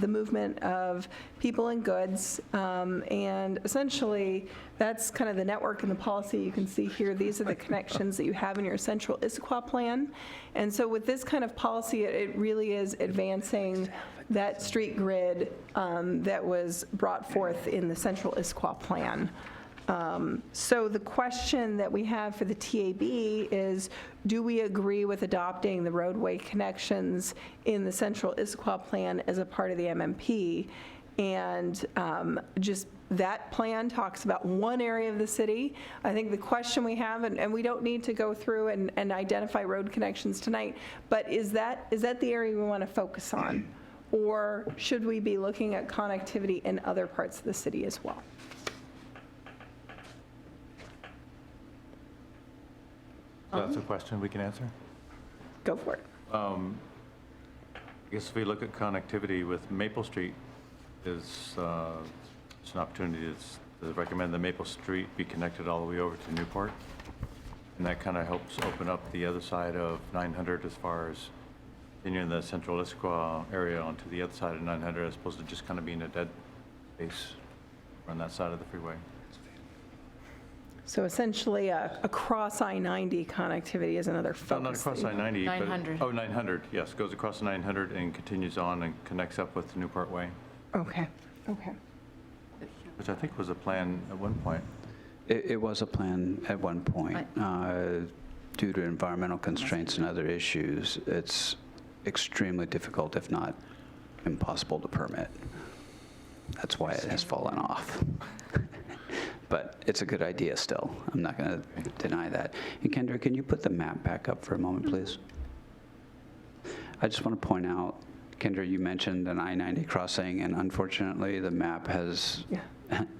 the movement of people and goods. And essentially, that's kind of the network and the policy you can see here. These are the connections that you have in your central Issaquah plan. And so with this kind of policy, it really is advancing that street grid that was brought forth in the central Issaquah plan. So the question that we have for the TAB is, do we agree with adopting the roadway connections in the central Issaquah plan as a part of the MMP? And just that plan talks about one area of the city. I think the question we have, and we don't need to go through and identify road connections tonight, but is that the area we want to focus on? Or should we be looking at connectivity in other parts of the city as well? That's a question we can answer. Go for it. I guess if we look at connectivity with Maple Street, it's an opportunity to recommend that Maple Street be connected all the way over to Newport. And that kind of helps open up the other side of 900 as far as continuing the central Issaquah area onto the other side of 900, as opposed to just kind of being a dead space on that side of the freeway. So essentially, a cross I-90 connectivity is another No, focus. not across I-90. but- 900. Oh, 900, yes, goes across 900 and continues on and connects up with Newport Way, Okay, okay. which I think was a plan at one point. It was a plan at one point. Due to environmental constraints and other issues, it's extremely difficult, if not impossible, to permit. That's why it has fallen off. But it's a good idea still. I'm not going to deny that. And Kendra, can you put the map back up for a moment, please? I just want to point out, Kendra, you mentioned an I-90 crossing, and unfortunately, the map has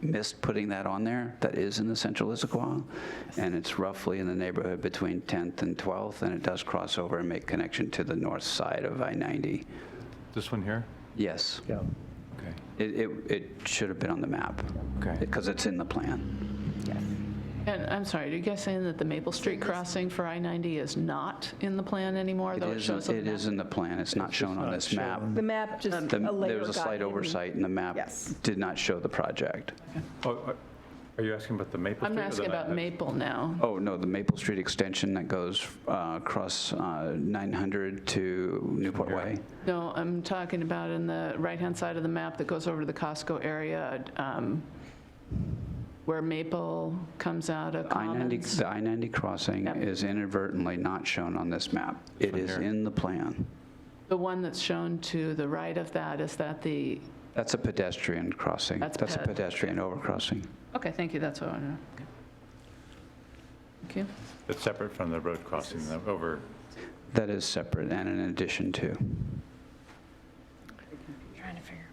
missed putting that on there. That is in the central Issaquah, and it's roughly in the neighborhood between 10th and 12th, and it does cross over and make connection to the north side of I-90. This one here? Yes. Yeah. Okay. It should have been on the map. Okay. Because it's in the plan. And I'm sorry, are you guys saying that the Maple Street crossing for I-90 is not in the plan anymore, though it shows on the It map? is in the plan. It's not shown on this map. The map just There a layer was a slight got in. oversight, and the map Yes. did not show the project. Oh, are you asking about the Maple Street? I'm or the asking about 900? Maple now. Oh, no, the Maple Street extension that goes across 900 to Newport Way. No, I'm talking about in the right-hand side of the map that goes over to the Costco area, where Maple comes out of Commons. The I-90 crossing Yep. is inadvertently not shown on this map. It one is here. in the plan. The one that's shown to the right of that, is that the, That's a pedestrian crossing. That's That's a ped. pedestrian overcrossing. okay, thank you, that's what I want to know. Okay. Thank you. It's separate from the road crossing over. That is separate and in addition to. Trying to figure.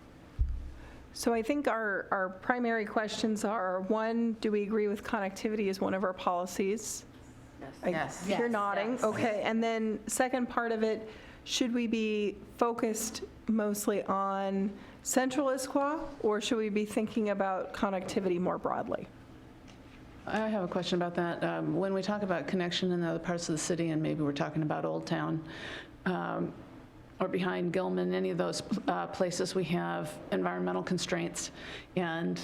So I think our primary questions are, one, do we agree with connectivity as one of our policies? Yes. You're nodding, okay. And then second part of it, should we be focused mostly on central Issaquah, or should we be thinking about connectivity more broadly? I have a question about that. When we talk about connection in other parts of the city, and maybe we're talking about Old Town, or behind Gilman, any of those places, we have environmental constraints, and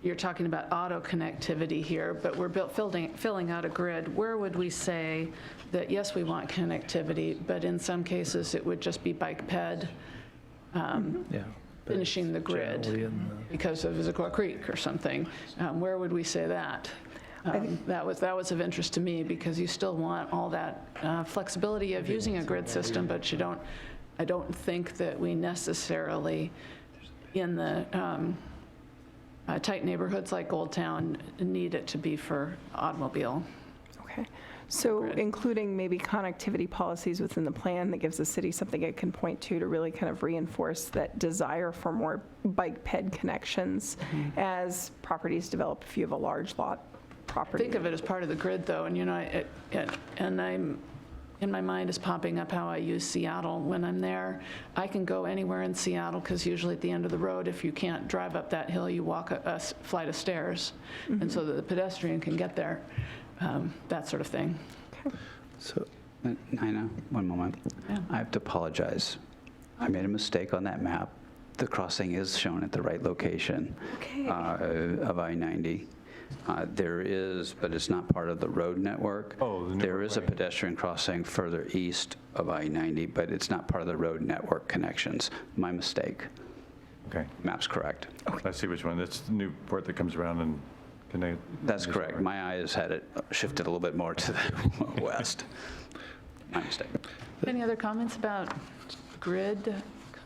you're talking about auto connectivity here, but we're filling out a grid. Where would we say that, yes, we want connectivity, but in some cases, it would just be bike ped, Yeah. But finishing the grid generally in the- because of Issaquah Creek or something? Where would we say that? That was of interest to me, because you still want all that flexibility of using a grid system, but I don't think that we necessarily, in the tight neighborhoods like Old Town, need it to be for automobile. Okay. So Grid. including maybe connectivity policies within the plan that gives the city something it can point to really kind of reinforce that desire for more bike ped connections as properties develop, if you have a large lot property. Think of it as part of the grid, though, and and I'm, in my mind is popping up how I use Seattle when I'm there. I can go anywhere in Seattle, because usually at the end of the road, if you can't drive up that hill, you walk a flight of stairs, and so that the pedestrian can get there, that sort of thing. So, Nina, one moment. Yeah. I have to apologize. I made a mistake on that map. The crossing is shown at the right location of I-90. There is, but it's not part of the road network. Oh, the There Newport is a Way. pedestrian crossing further east of I-90, but it's not part of the road network connections. My mistake. Okay, Map's correct. I see which one. It's Newport that comes around and connect. That's correct. My eyes had it shifted a little bit more to the west. My mistake. Any other comments about grid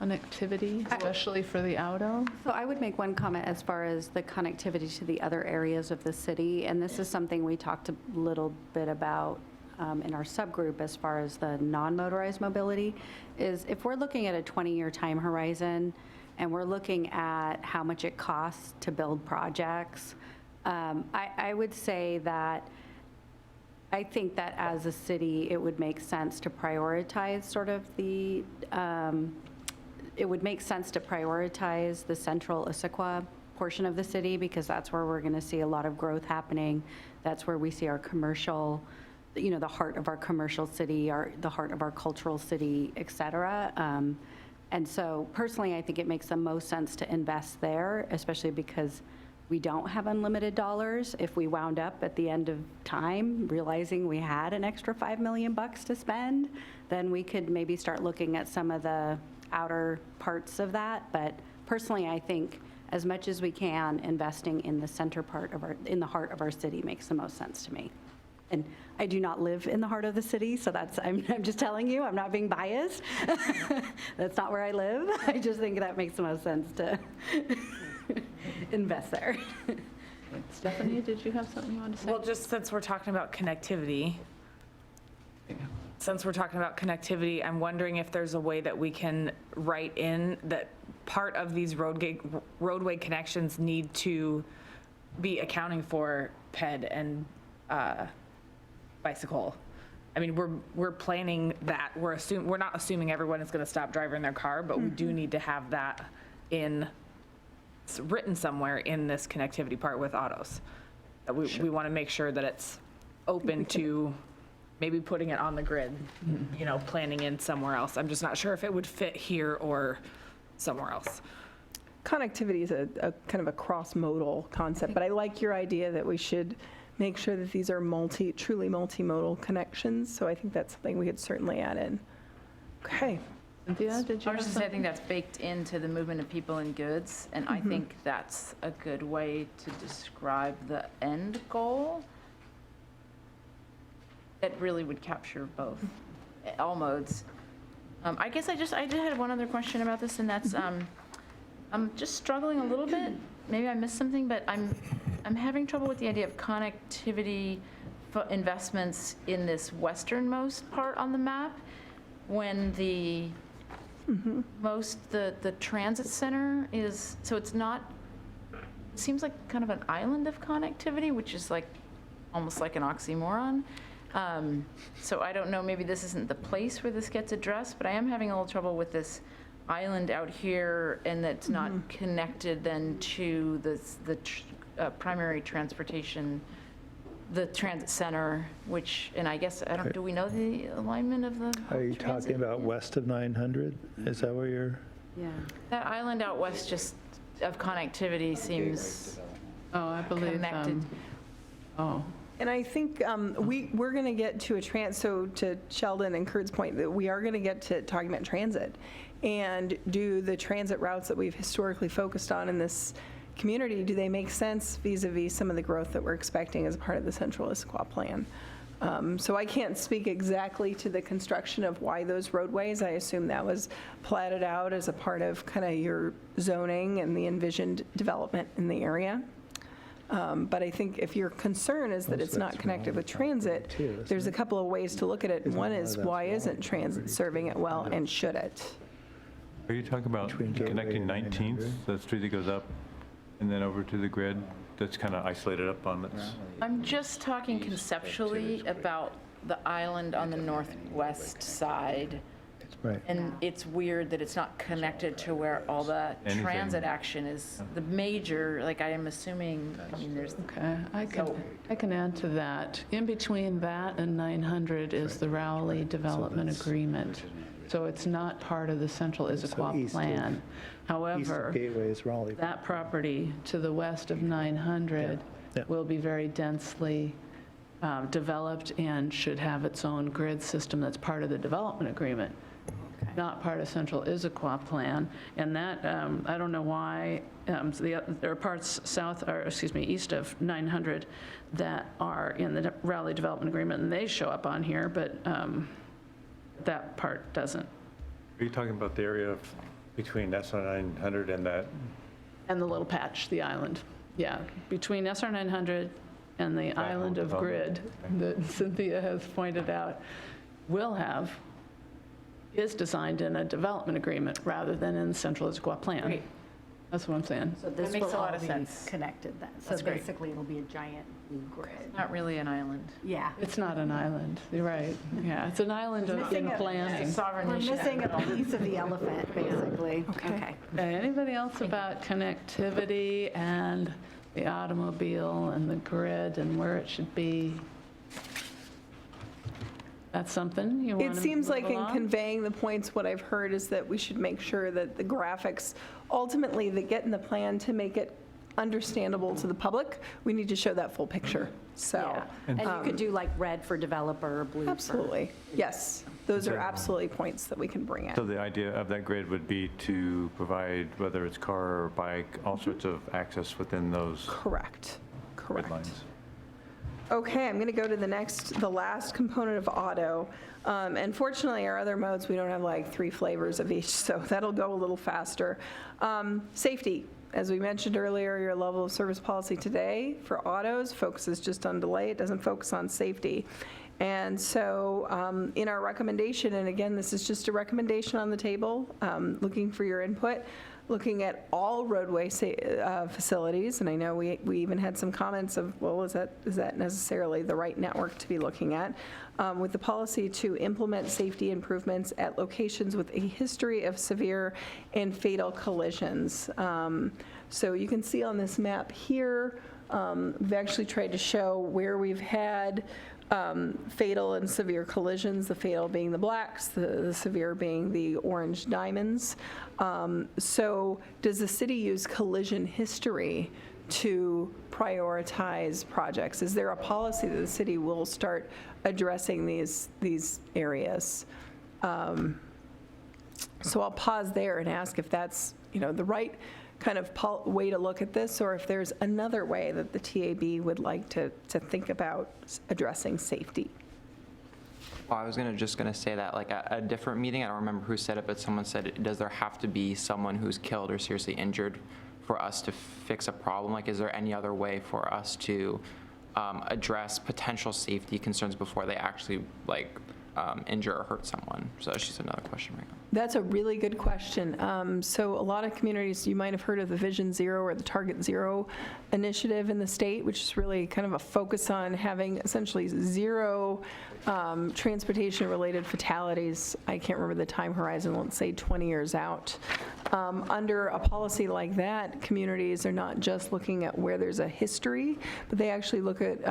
connectivity, especially for the auto? So I would make one comment as far as the connectivity to the other areas of the city, and this is something we talked a little bit about in our subgroup as far as the non-motorized mobility, is if we're looking at a 20-year time horizon and we're looking at how much it costs to build projects, I would say that I think that as a city, it would make sense to prioritize sort of it would make sense to prioritize the central Issaquah portion of the city, because that's where we're going to see a lot of growth happening. That's where we see our commercial, the heart of our commercial city, the heart of our cultural city, et cetera. And so personally, I think it makes the most sense to invest there, especially because we don't have unlimited dollars. If we wound up at the end of time realizing we had an extra $5 million to spend, then we could maybe start looking at some of the outer parts of that. But personally, I think as much as we can, investing in the center part of in the heart of our city makes the most sense to me. And I do not live in the heart of the city, so I'm just telling you, I'm not being biased. That's not where I live. I just think that makes the most sense to invest there. Stephanie, did you have something you wanted to say? Well, just since we're talking about connectivity, I'm wondering if there's a way that we can write in that part of these roadway connections need to be accounting for ped and bicycle. I mean, we're planning that. We're not assuming everyone is going to stop driving their car, but we do need to have that written somewhere in this connectivity part with autos. That we want to make sure that it's open to maybe putting it on the grid, planning in somewhere else. I'm just not sure if it would fit here or somewhere else. Connectivity is a kind of a cross-modal concept, but I like your idea that we should make sure that these are truly multimodal connections. So I think that's something we could certainly add in. Okay. Cynthia, did you I was have just saying, I something? think that's baked into the movement of people and goods, and I think that's a good way to describe the end goal. That really would capture both, all modes. I guess I did have one other question about this, and that's, I'm just struggling a little bit. Maybe I missed something, but I'm having trouble with the idea of connectivity investments in this westernmost part on the map, when the the transit center is, so it's not, it seems like kind of an island of connectivity, which is like, almost like an oxymoron. So I don't know, maybe this isn't the place where this gets addressed, but I am having a little trouble with this island out here, and that's not connected then to the primary transportation, the transit center, which, and I guess, do we know the alignment of the Are you transit? talking about west of 900? Is that where you're? Yeah. That island out west just of connectivity seems Oh, I believe. connected. And I think we're going to get to so to Sheldon and Kurt's point, that we are going to get to talking about transit and do the transit routes that we've historically focused on in this community, do they make sense vis-a-vis some of the growth that we're expecting as part of the Central Issaquah plan? So I can't speak exactly to the construction of why those roadways. I assume that was platted out as a part of kind of your zoning and the envisioned development in the area. But I think if your concern is that it's not connected with transit, there's a couple of ways to look at it. One is, why isn't transit serving it well, and should it? Are you talking about connecting 19th, the street that goes up and then over to the grid that's kind of isolated up on its? I'm just talking conceptually about the island on the northwest side. Right. And it's weird that it's not connected to where all the Anything. transit action is, the major, like I am assuming, I mean, there's, Okay, I can add to that. In between that and 900 is the Rowley Development Agreement. So it's not part of the Central Issaquah east of- plan. East However, of Gateway is Raleigh. that property to the west of 900 Yeah. will be very densely developed and should have its own grid system that's part of the development agreement, not part of Central Issaquah plan. And that, I don't know why, there are parts east of 900 that are in the Raleigh Development Agreement, and they show up on here, but that part doesn't. Are you talking about the area between SR 900 and that? And the little patch, the island. Yeah, between SR 900 and the island of grid that Cynthia has pointed out, is designed in a development agreement rather than in the Central Issaquah plan. Great. That's what I'm saying. So this makes will a lot all of be sense. connected then. So That's great. basically, it'll be a giant grid. not really an island. Yeah. It's not an island, you're right. Yeah, it's an island in planning. Sovereign We're nation. missing a piece of the elephant, basically. Okay. Okay, anybody else about connectivity and the automobile and the grid and where it should be? That's something you want It to seems move like in along? conveying the points, what I've heard is that we should make sure that the graphics, ultimately, that get in the plan to make it understandable to the public, we need to show that full picture. So, Yeah. And you could do like red for developer or blue for. absolutely, yes. Those are absolutely points that we can bring in. So the idea of that grid would be to provide, whether it's car or bike, all sorts of access within those Correct, grid correct. lines. Okay, I'm going to go to the last component of auto. And fortunately, our other modes, we don't have like 3 flavors of each, so that'll go a little faster. Safety. As we mentioned earlier, your level of service policy today for autos focuses just on delay. It doesn't focus on safety. And so in our recommendation, and again, this is just a recommendation on the table, looking for your input, looking at all roadway facilities, and I know we even had some comments of, well, is that necessarily the right network to be looking at, with the policy to implement safety improvements at locations with a history of severe and fatal collisions. So you can see on this map here, we've actually tried to show where we've had fatal and severe collisions, the fatal being the blacks, the severe being the orange diamonds. So does the city use collision history to prioritize projects? Is there a policy that the city will start addressing these areas? So I'll pause there and ask if that's, the right kind of way to look at this, or if there's another way that the TAB would like to think about addressing safety. Well, I was just gonna say that, like, at a different meeting, I don't remember who said it, but someone said, does there have to be someone who's killed or seriously injured for us to fix a problem? Like, is there any other way for us to address potential safety concerns before they actually, injure or hurt someone? So that's just another question right now. That's a really good question. So a lot of communities, you might have heard of the Vision Zero or the Target Zero initiative in the state, which is really kind of a focus on having essentially zero transportation-related fatalities. I can't remember the time horizon, let's say 20 years out. Under a policy like that, communities are not just looking at where there's a history, but they actually look at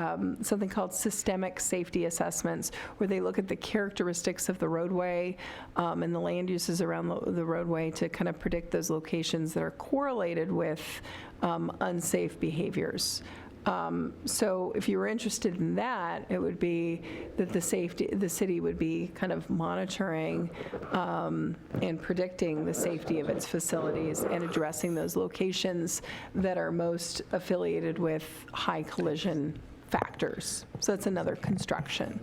something called systemic safety assessments, where they look at the characteristics of the roadway and the land uses around the roadway to kind of predict those locations that are correlated with unsafe behaviors. So if you were interested in that, it would be that the city would be kind of monitoring and predicting the safety of its facilities and addressing those locations that are most affiliated with high collision factors. So that's another construction.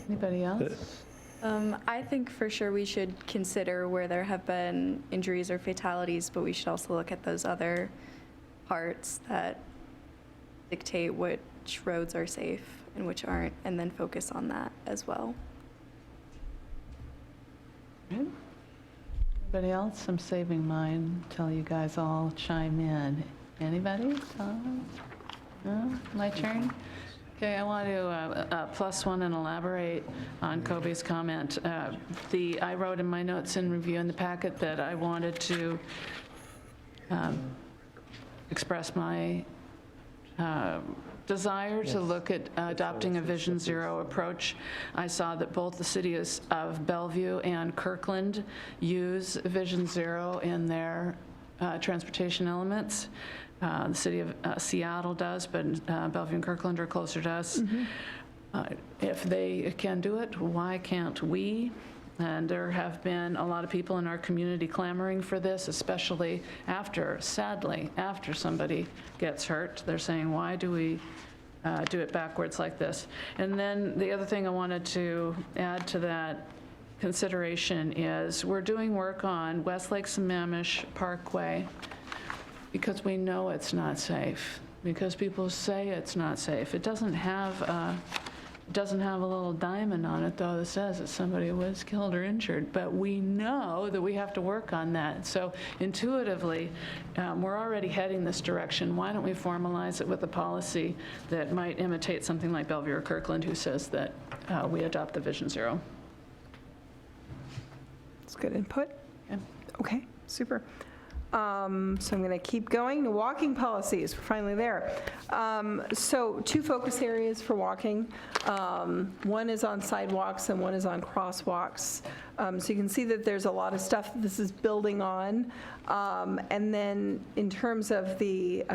Anybody else? I think for sure we should consider where there have been injuries or fatalities, but we should also look at those other parts that dictate which roads are safe and which aren't, and then focus on that as well. Anybody else? I'm saving mine till you guys all chime in. Anybody? No? My turn? Okay, I want to plus one and elaborate on Kobe's comment. I wrote in my notes in review in the packet that I wanted to express my desire to look at adopting a Vision Zero approach. I saw that both the cities of Bellevue and Kirkland use Vision Zero in their transportation elements. The city of Seattle does, but Bellevue and Kirkland are closer to us. If they can do it, why can't we? And there have been a lot of people in our community clamoring for this, especially sadly, after somebody gets hurt. They're saying, why do we do it backwards like this? And then the other thing I wanted to add to that consideration is we're doing work on Westlake Sammamish Parkway because we know it's not safe, because people say it's not safe. It doesn't have a little diamond on it, though, that says that somebody was killed or injured, but we know that we have to work on that. So intuitively, we're already heading this direction. Why don't we formalize it with a policy that might imitate something like Bellevue or Kirkland, who says that we adopt the Vision Zero? That's good input. Yeah. Okay, super. So I'm going to keep going to walking policies. We're finally there. So 2 focus areas for walking. One is on sidewalks and one is on crosswalks. So you can see that there's a lot of stuff that this is building on. And then in terms of the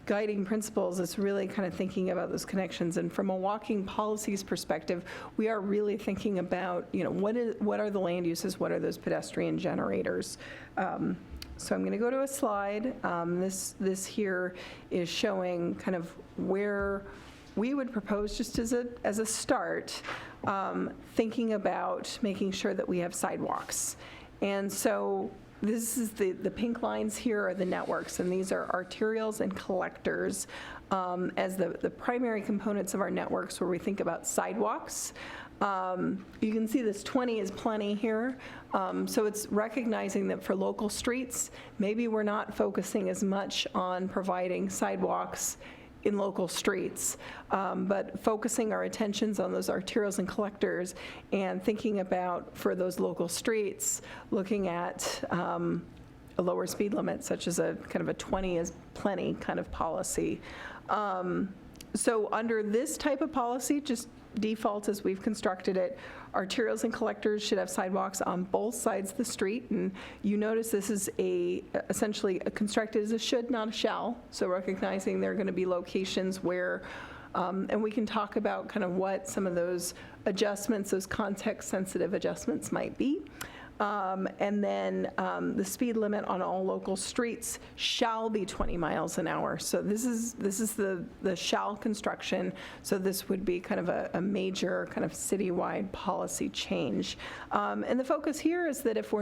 guiding principles, it's really kind of thinking about those connections. And from a walking policies perspective, we are really thinking about, what are the land uses, what are those pedestrian generators. So I'm going to go to a slide. This here is showing kind of where we would propose, just as a start, thinking about making sure that we have sidewalks. And so this is the pink lines here are the networks, and these are arterials and collectors as the primary components of our networks where we think about sidewalks. You can see this 20 is plenty here. So it's recognizing that for local streets, maybe we're not focusing as much on providing sidewalks in local streets, but focusing our attentions on those arterials and collectors and thinking about, for those local streets, looking at a lower speed limit, such as a kind of a 20 is plenty kind of policy. So under this type of policy, just default as we've constructed it, arterials and collectors should have sidewalks on both sides of the street. And you notice this is essentially constructed as a should, not a shall. So recognizing there are going to be locations where, and we can talk about kind of what some of those adjustments, those context-sensitive adjustments might be. And then the speed limit on all local streets shall be 20 miles an hour. So this is the shall construction. So this would be kind of a major kind of citywide policy change. And the focus here is that if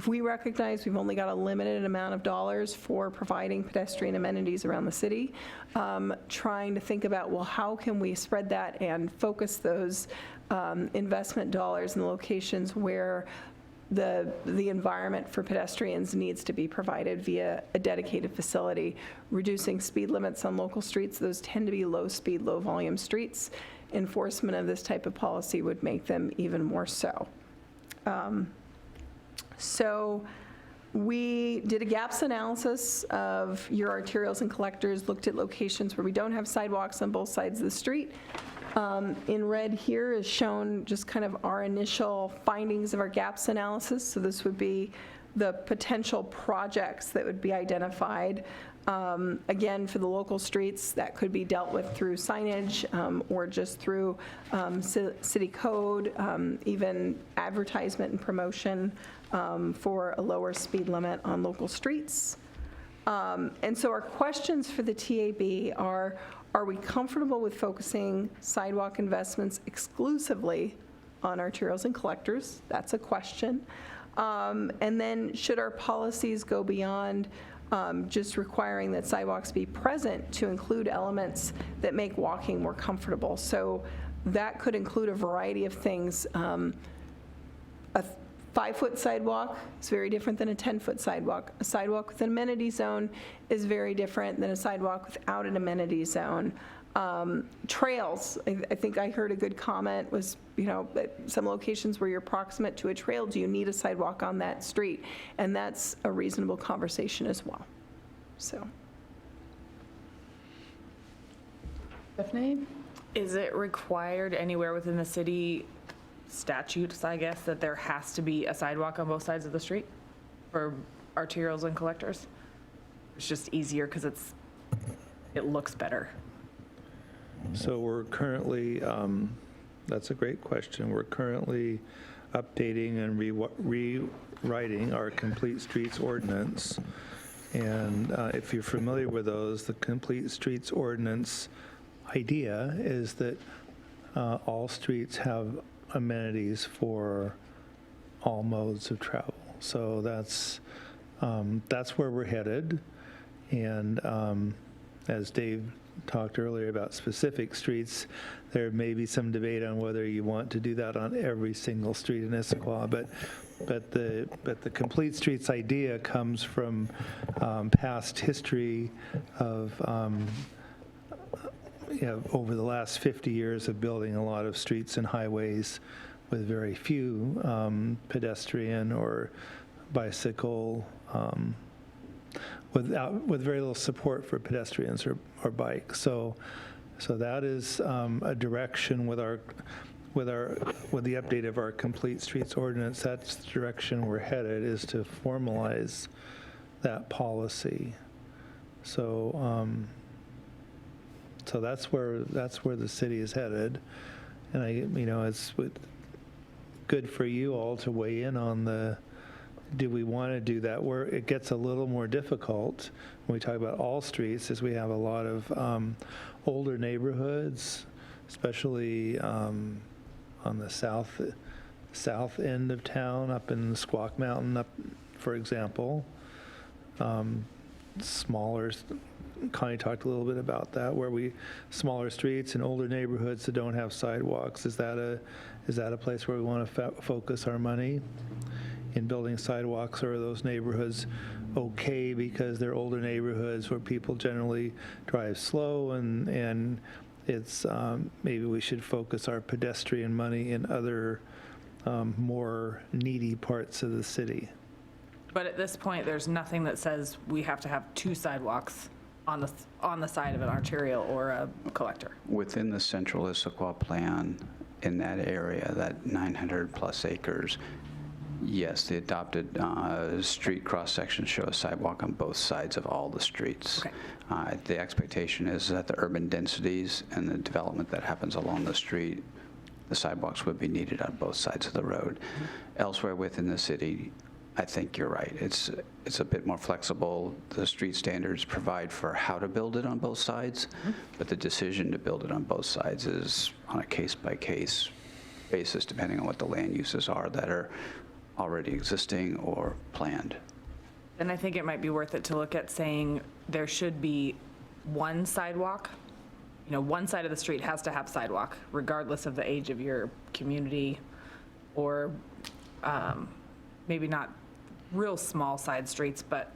we recognize we've only got a limited amount of dollars for providing pedestrian amenities around the city, trying to think about, well, how can we spread that and focus those investment dollars in the locations where the environment for pedestrians needs to be provided via a dedicated facility. Reducing speed limits on local streets, those tend to be low-speed, low-volume streets. Enforcement of this type of policy would make them even more so. So we did a gaps analysis of your arterials and collectors, looked at locations where we don't have sidewalks on both sides of the street. In red here is shown just kind of our initial findings of our gaps analysis. So this would be the potential projects that would be identified. Again, for the local streets, that could be dealt with through signage or just through city code, even advertisement and promotion for a lower speed limit on local streets. And so our questions for the TAB are we comfortable with focusing sidewalk investments exclusively on arterials and collectors? That's a question. And then should our policies go beyond just requiring that sidewalks be present to include elements that make walking more comfortable? So that could include a variety of things. A 5-foot sidewalk is very different than a 10-foot sidewalk. A sidewalk with an amenity zone is very different than a sidewalk without an amenity zone. Trails, I think I heard a good comment was, at some locations where you're proximate to a trail, do you need a sidewalk on that street? And that's a reasonable conversation as well. So. Stephanie? Is it required anywhere within the city statutes, I guess, that there has to be a sidewalk on both sides of the street for arterials and collectors? It's just easier because it looks better. So we're currently, that's a great question. We're currently updating and rewriting our Complete Streets Ordinance. And if you're familiar with those, the Complete Streets Ordinance idea is that all streets have amenities for all modes of travel. So that's where we're headed. And as Dave talked earlier about specific streets, there may be some debate on whether you want to do that on every single street in Issaquah. But the Complete Streets idea comes from past history of over the last 50 years of building a lot of streets and highways with very few pedestrian or bicycle with very little support for pedestrians or bikes. So that is a direction with the update of our complete streets ordinance. That's the direction we're headed, is to formalize that policy. So so that's where the city is headed, and it's good for you all to weigh in on do we want to do that? Where it gets a little more difficult when we talk about all streets is we have a lot of older neighborhoods, especially on the south end of town, up in Squawk Mountain, for example. Smaller, Connie talked a little bit about that, where smaller streets and older neighborhoods that don't have sidewalks. Is that a place where we want to focus our money in building sidewalks, or are those neighborhoods okay because they're older neighborhoods where people generally drive slow, and it's maybe we should focus our pedestrian money in other more needy parts of the city? But at this point, there's nothing that says we have to have 2 sidewalks on the side of an arterial or a collector. Within the central Issaquah plan, in that area, that 900-plus acres, yes, the adopted street cross-sections show a sidewalk on both sides of all the streets. Okay. The expectation is that the urban densities and the development that happens along the street, the sidewalks would be needed on both sides of the road. Elsewhere within the city, I think you're right. It's a bit more flexible. The street standards provide for how to build it on both sides, but the decision to build it on both sides is on a case-by-case basis, depending on what the land uses are that are already existing or planned. Then I think it might be worth it to look at saying there should be one sidewalk. One side of the street has to have sidewalk, regardless of the age of your community, or maybe not real small side streets, but,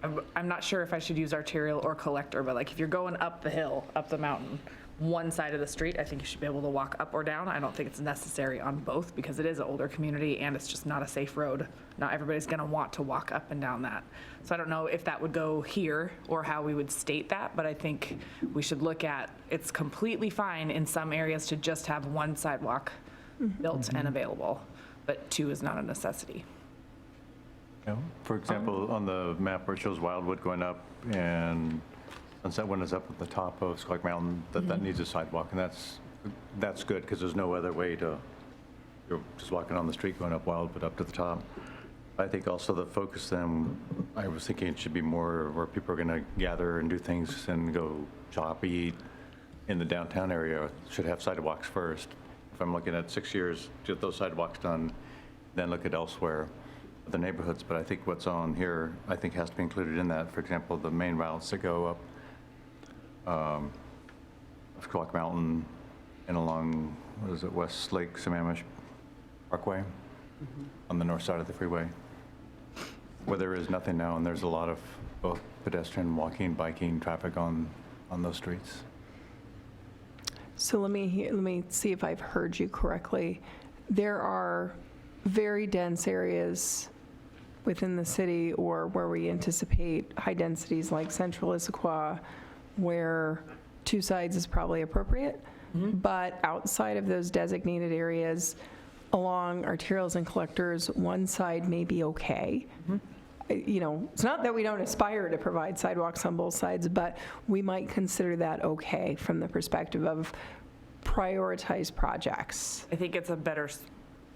I'm not sure if I should use arterial or collector, but like if you're going up the hill, up the mountain, one side of the street, I think you should be able to walk up or down. I don't think it's necessary on both because it is an older community and it's just not a safe road. Not everybody's going to want to walk up and down that. So I don't know if that would go here or how we would state that, but I think we should look at, it's completely fine in some areas to just have one sidewalk built and available, but 2 is not a necessity. For example, on the map where it shows Wildwood going up and Sunset One is up at the top of Squawk Mountain, that needs a sidewalk, and that's good because there's no other way you're just walking on the street going up Wildwood up to the top. I think also the focus then, I was thinking it should be more where people are going to gather and do things and go shop, eat in the downtown area, should have sidewalks first. If I'm looking at 6 years, get those sidewalks done, then look at elsewhere, the neighborhoods. But I think what's on here, I think has to be included in that. For example, the main routes that go up Squawk Mountain and along, West Lake Sammamish Parkway on the north side of the freeway, where there is nothing now, and there's a lot of both pedestrian, walking, biking traffic on those streets. So let me see if I've heard you correctly. There are very dense areas within the city, or where we anticipate high densities like central Issaquah, where 2 sides is probably appropriate. But outside of those designated areas, along arterials and collectors, one side may be okay. It's not that we don't aspire to provide sidewalks on both sides, but we might consider that okay from the perspective of prioritized projects. I think it's a better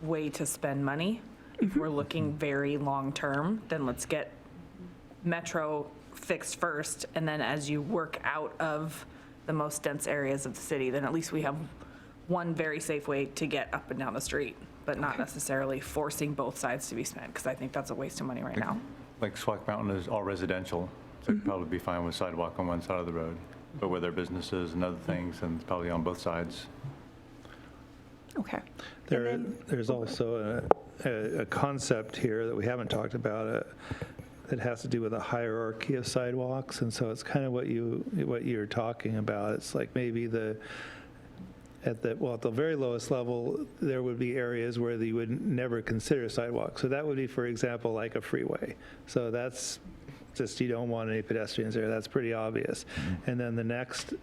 way to spend money. If we're looking very long-term, then let's get Metro fixed first, and then as you work out of the most dense areas of the city, then at least we have one very safe way to get up and down the street, but not necessarily forcing both sides to be spent, because I think that's a waste of money right now. Like Squawk Mountain is all residential, so it'd probably be fine with sidewalk on one side of the road. But where there are businesses and other things, and it's probably on both sides. Okay. There's also a concept here that we haven't talked about that has to do with a hierarchy of sidewalks, and so it's kind of what you're talking about. It's like maybe at the very lowest level, there would be areas where you would never consider sidewalks. So that would be, for example, like a freeway. So that's just, you don't want any pedestrians there. That's pretty obvious. And then the next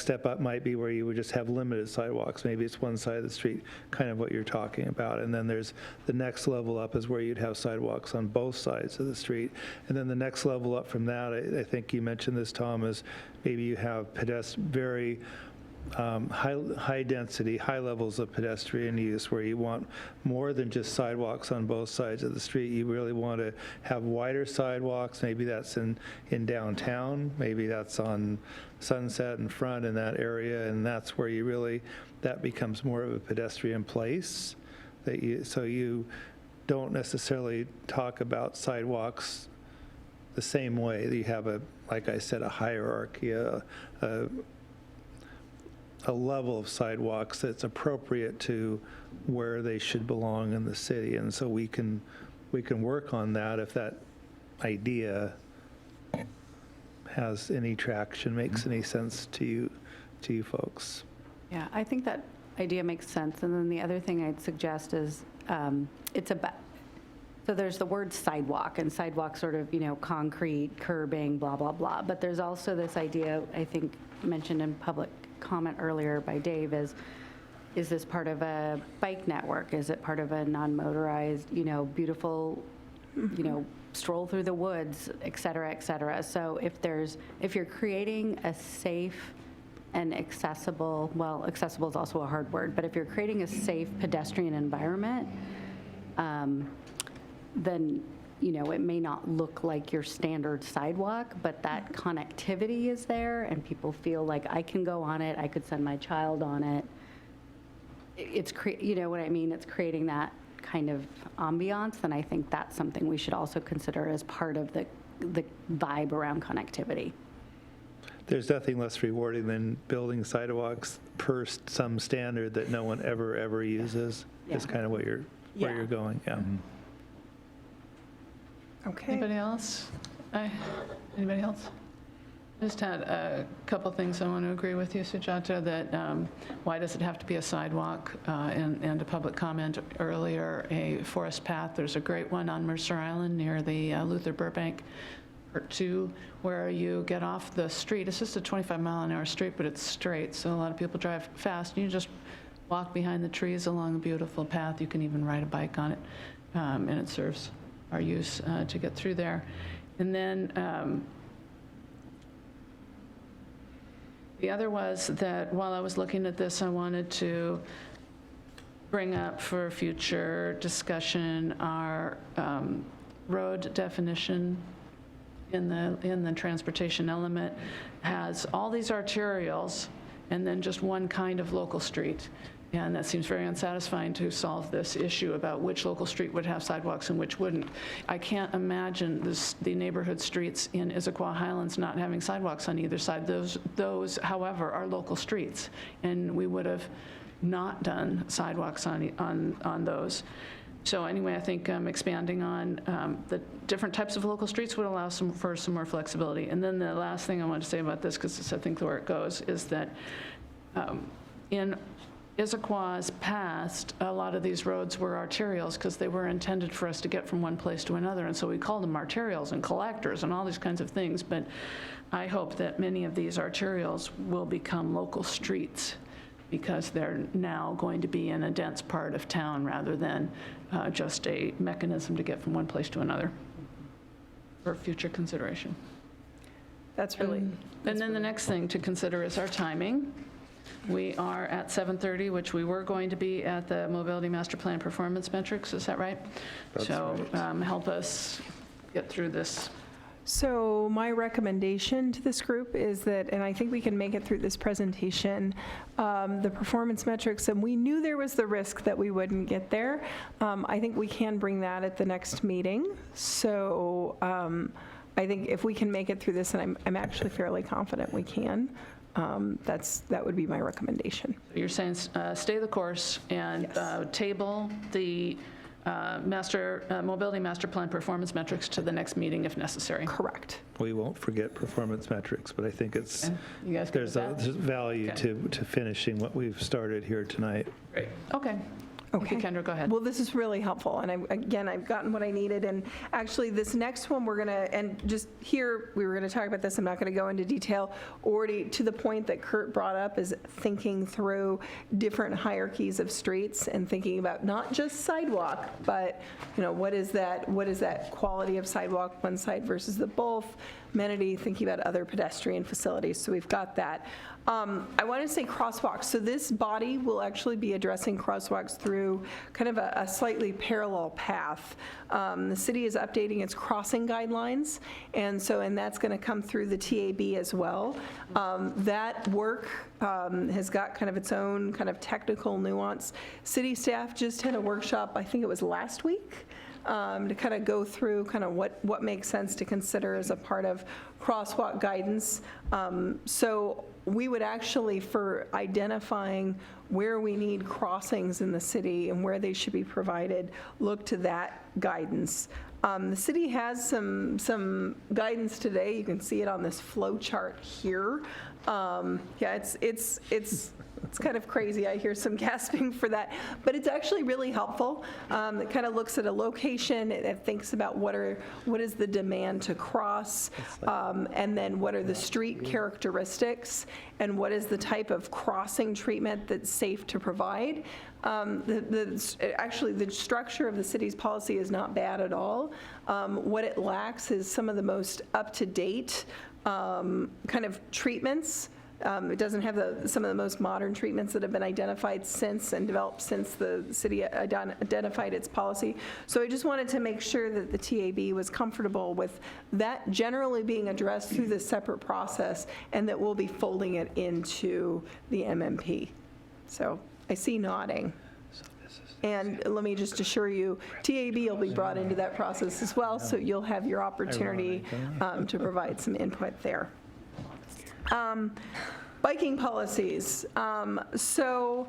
step up might be where you would just have limited sidewalks. Maybe it's one side of the street, kind of what you're talking about. And then there's the next level up is where you'd have sidewalks on both sides of the street. And then the next level up from that, I think you mentioned this, Tom, is maybe you have very high density, high levels of pedestrian use where you want more than just sidewalks on both sides of the street. You really want to have wider sidewalks. Maybe that's in downtown. Maybe that's on Sunset and Front in that area. And that's where that becomes more of a pedestrian place. So you don't necessarily talk about sidewalks the same way. You have like I said, a hierarchy, a level of sidewalks that's appropriate to where they should belong in the city. And so we can work on that if that idea has any traction, makes any sense to you folks. Yeah, I think that idea makes sense. And then the other thing I'd suggest is so there's the word sidewalk, and sidewalk sort of, concrete, curbing, blah, blah, blah. But there's also this idea, I think, mentioned in public comment earlier by Dave, is this part of a bike network? Is it part of a non-motorized, beautiful, stroll through the woods, et cetera, et cetera? So if you're creating a safe and accessible, well, accessible is also a hard word, but if you're creating a safe pedestrian environment, then it may not look like your standard sidewalk, but that connectivity is there and people feel like I can go on it, I could send my child on it. It's what I mean? It's creating that kind of ambiance, and I think that's something we should also consider as part of the vibe around connectivity. There's nothing less rewarding than building sidewalks per some standard that no one ever uses. Yeah. Is kind of where you're going. Yeah. Mm-hmm. Okay. Anybody else? Anybody else? Just had a couple things I want to agree with you, Sujata, that why does it have to be a sidewalk? And a public comment earlier, a forest path. There's a great one on Mercer Island near the Luther Burbank Part 2, where you get off the street. It's just a 25-mile-an-hour street, but it's straight, so a lot of people drive fast. You just walk behind the trees along a beautiful path. You can even ride a bike on it, and it serves our use to get through there. And then the other was that while I was looking at this, I wanted to bring up for future discussion our road definition in the transportation element has all these arterials and then just one kind of local street. And that seems very unsatisfying to solve this issue about which local street would have sidewalks and which wouldn't. I can't imagine the neighborhood streets in Issaquah Highlands not having sidewalks on either side. Those, however, are local streets, and we would have not done sidewalks on those. So anyway, I think expanding on the different types of local streets would allow for some more flexibility. And then the last thing I want to say about this, because it's I think where it goes, is that in Issaquah's past, a lot of these roads were arterials because they were intended for us to get from one place to another, and so we called them arterials and collectors and all these kinds of things. But I hope that many of these arterials will become local streets because they're now going to be in a dense part of town rather than just a mechanism to get from one place to another for future consideration. That's really. And then the next thing to consider is our timing. We are at 7:30, which we were going to be at the Mobility Master Plan performance metrics. Is that right? So help us get through this. So my recommendation to this group is that, and I think we can make it through this presentation, the performance metrics, and we knew there was the risk that we wouldn't get there. I think we can bring that at the next meeting. So I think if we can make it through this, and I'm actually fairly confident we can, that would be my recommendation. You're saying stay the course and Yes. table the mobility master plan performance metrics to the next meeting if necessary. Correct. We won't forget performance metrics, but I think it's, You guys good there's with that? there's value Okay. to finishing what we've started here tonight. Great. Okay. Thank you, Okay. Kendra, go ahead. Well, this is really helpful, and I've gotten what I needed, and actually, this next one, we're going to, and just here, we were going to talk about this, I'm not going to go into detail, already to the point that Kurt brought up is thinking through different hierarchies of streets and thinking about not just sidewalk, but, what is that quality of sidewalk, one side versus the both, amenity, thinking about other pedestrian facilities, so we've got that. I want to say crosswalks. So this body will actually be addressing crosswalks through kind of a slightly parallel path. The city is updating its crossing guidelines, and that's going to come through the TAB as well. That work has got kind of its own kind of technical nuance. City staff just had a workshop, I think it was last week, to kind of go through kind of what makes sense to consider as a part of crosswalk guidance. So we would actually, for identifying where we need crossings in the city and where they should be provided, look to that guidance. The city has some guidance today. You can see it on this flow chart here. Yeah, it's kind of crazy. I hear some gasping for that, but it's actually really helpful. It kind of looks at a location. It thinks about what is the demand to cross, and then what are the street characteristics, and what is the type of crossing treatment that's safe to provide. Actually, the structure of the city's policy is not bad at all. What it lacks is some of the most up-to-date kind of treatments. It doesn't have some of the most modern treatments that have been identified since and developed since the city identified its policy. So I just wanted to make sure that the TAB was comfortable with that generally being addressed through this separate process, and that we'll be folding it into the MMP. So I see nodding. And let me just assure you, TAB will be brought into that process as well, so you'll have your opportunity to provide some input there. Biking policies. So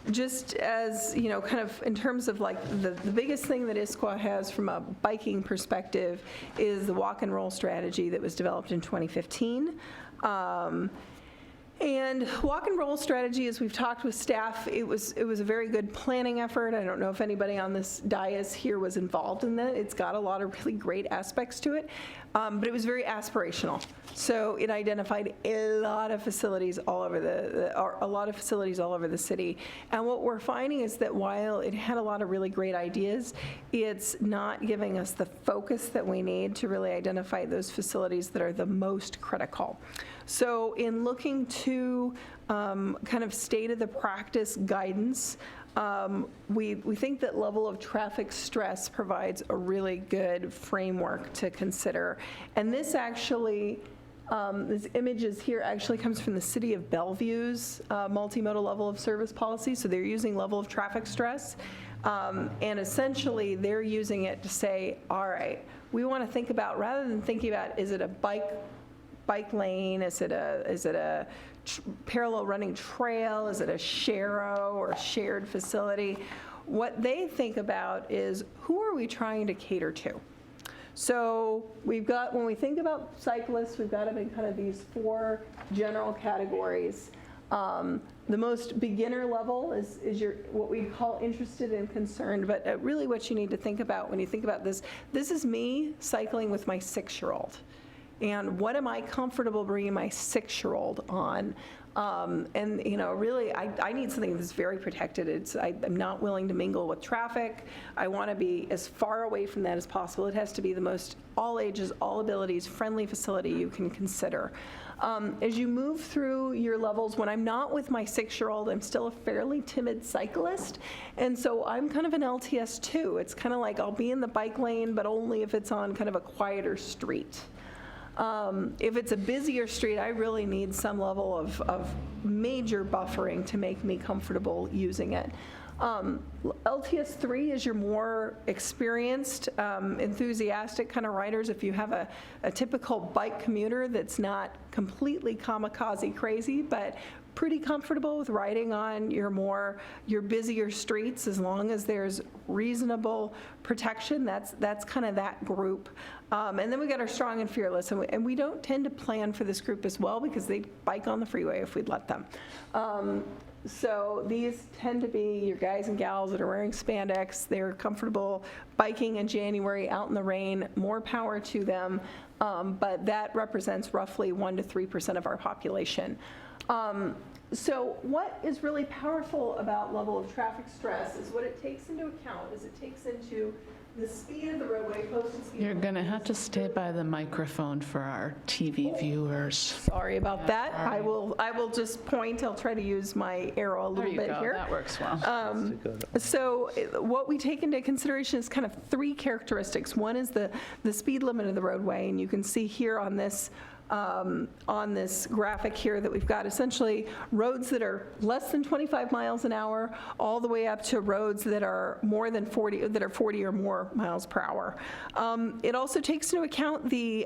just as, kind of in terms of like the biggest thing that Issaquah has from a biking perspective is the walk and roll strategy that was developed in 2015. And walk and roll strategy, as we've talked with staff, it was a very good planning effort. I don't know if anybody on this dais here was involved in that. It's got a lot of really great aspects to it, but it was very aspirational. So it identified a lot of facilities all over the city. And what we're finding is that while it had a lot of really great ideas, it's not giving us the focus that we need to really identify those facilities that are the most critical. So in looking to kind of state of the practice guidance, we think that level of traffic stress provides a really good framework to consider. And this actually, this images here actually comes from the City of Bellevue's multimodal level of service policy. So they're using level of traffic stress. And essentially, they're using it to say, all right, we want to think about, rather than thinking about, is it a bike lane? Is it a parallel running trail? Is it a sharrow or shared facility? What they think about is, who are we trying to cater to? So when we think about cyclists, we've got them in kind of these 4 general categories. The most beginner level is what we call interested and concerned, but really what you need to think about when you think about this is me cycling with my 6-year-old. And what am I comfortable bringing my 6-year-old on? And really, I need something that's very protected. I'm not willing to mingle with traffic. I want to be as far away from that as possible. It has to be the most all ages, all abilities friendly facility you can consider. As you move through your levels, when I'm not with my 6-year-old, I'm still a fairly timid cyclist. And so I'm kind of an LTS too. It's kind of like I'll be in the bike lane, but only if it's on kind of a quieter street. If it's a busier street, I really need some level of major buffering to make me comfortable using it. LTS 3 is your more experienced, enthusiastic kind of riders. If you have a typical bike commuter that's not completely kamikaze crazy, but pretty comfortable with riding on your busier streets as long as there's reasonable protection. That's kind of that group. And then we got our strong and fearless, and we don't tend to plan for this group as well because they'd bike on the freeway if we'd let them. So these tend to be your guys and gals that are wearing spandex. They're comfortable biking in January out in the rain. More power to them. But that represents roughly 1% to 3% of our population. So what is really powerful about level of traffic stress is what it takes into account is it takes into the speed of the roadway, posted speed. You're going to have to stay by the microphone for our TV viewers. Sorry about that. I will just point. I'll try to use my arrow a little bit here. That works well. So what we take into consideration is kind of three characteristics. One is the speed limit of the roadway, and you can see here on this graphic here that we've got essentially roads that are less than 25 miles an hour all the way up to roads that are more than 40, that are 40 or more miles per hour. It also takes into account the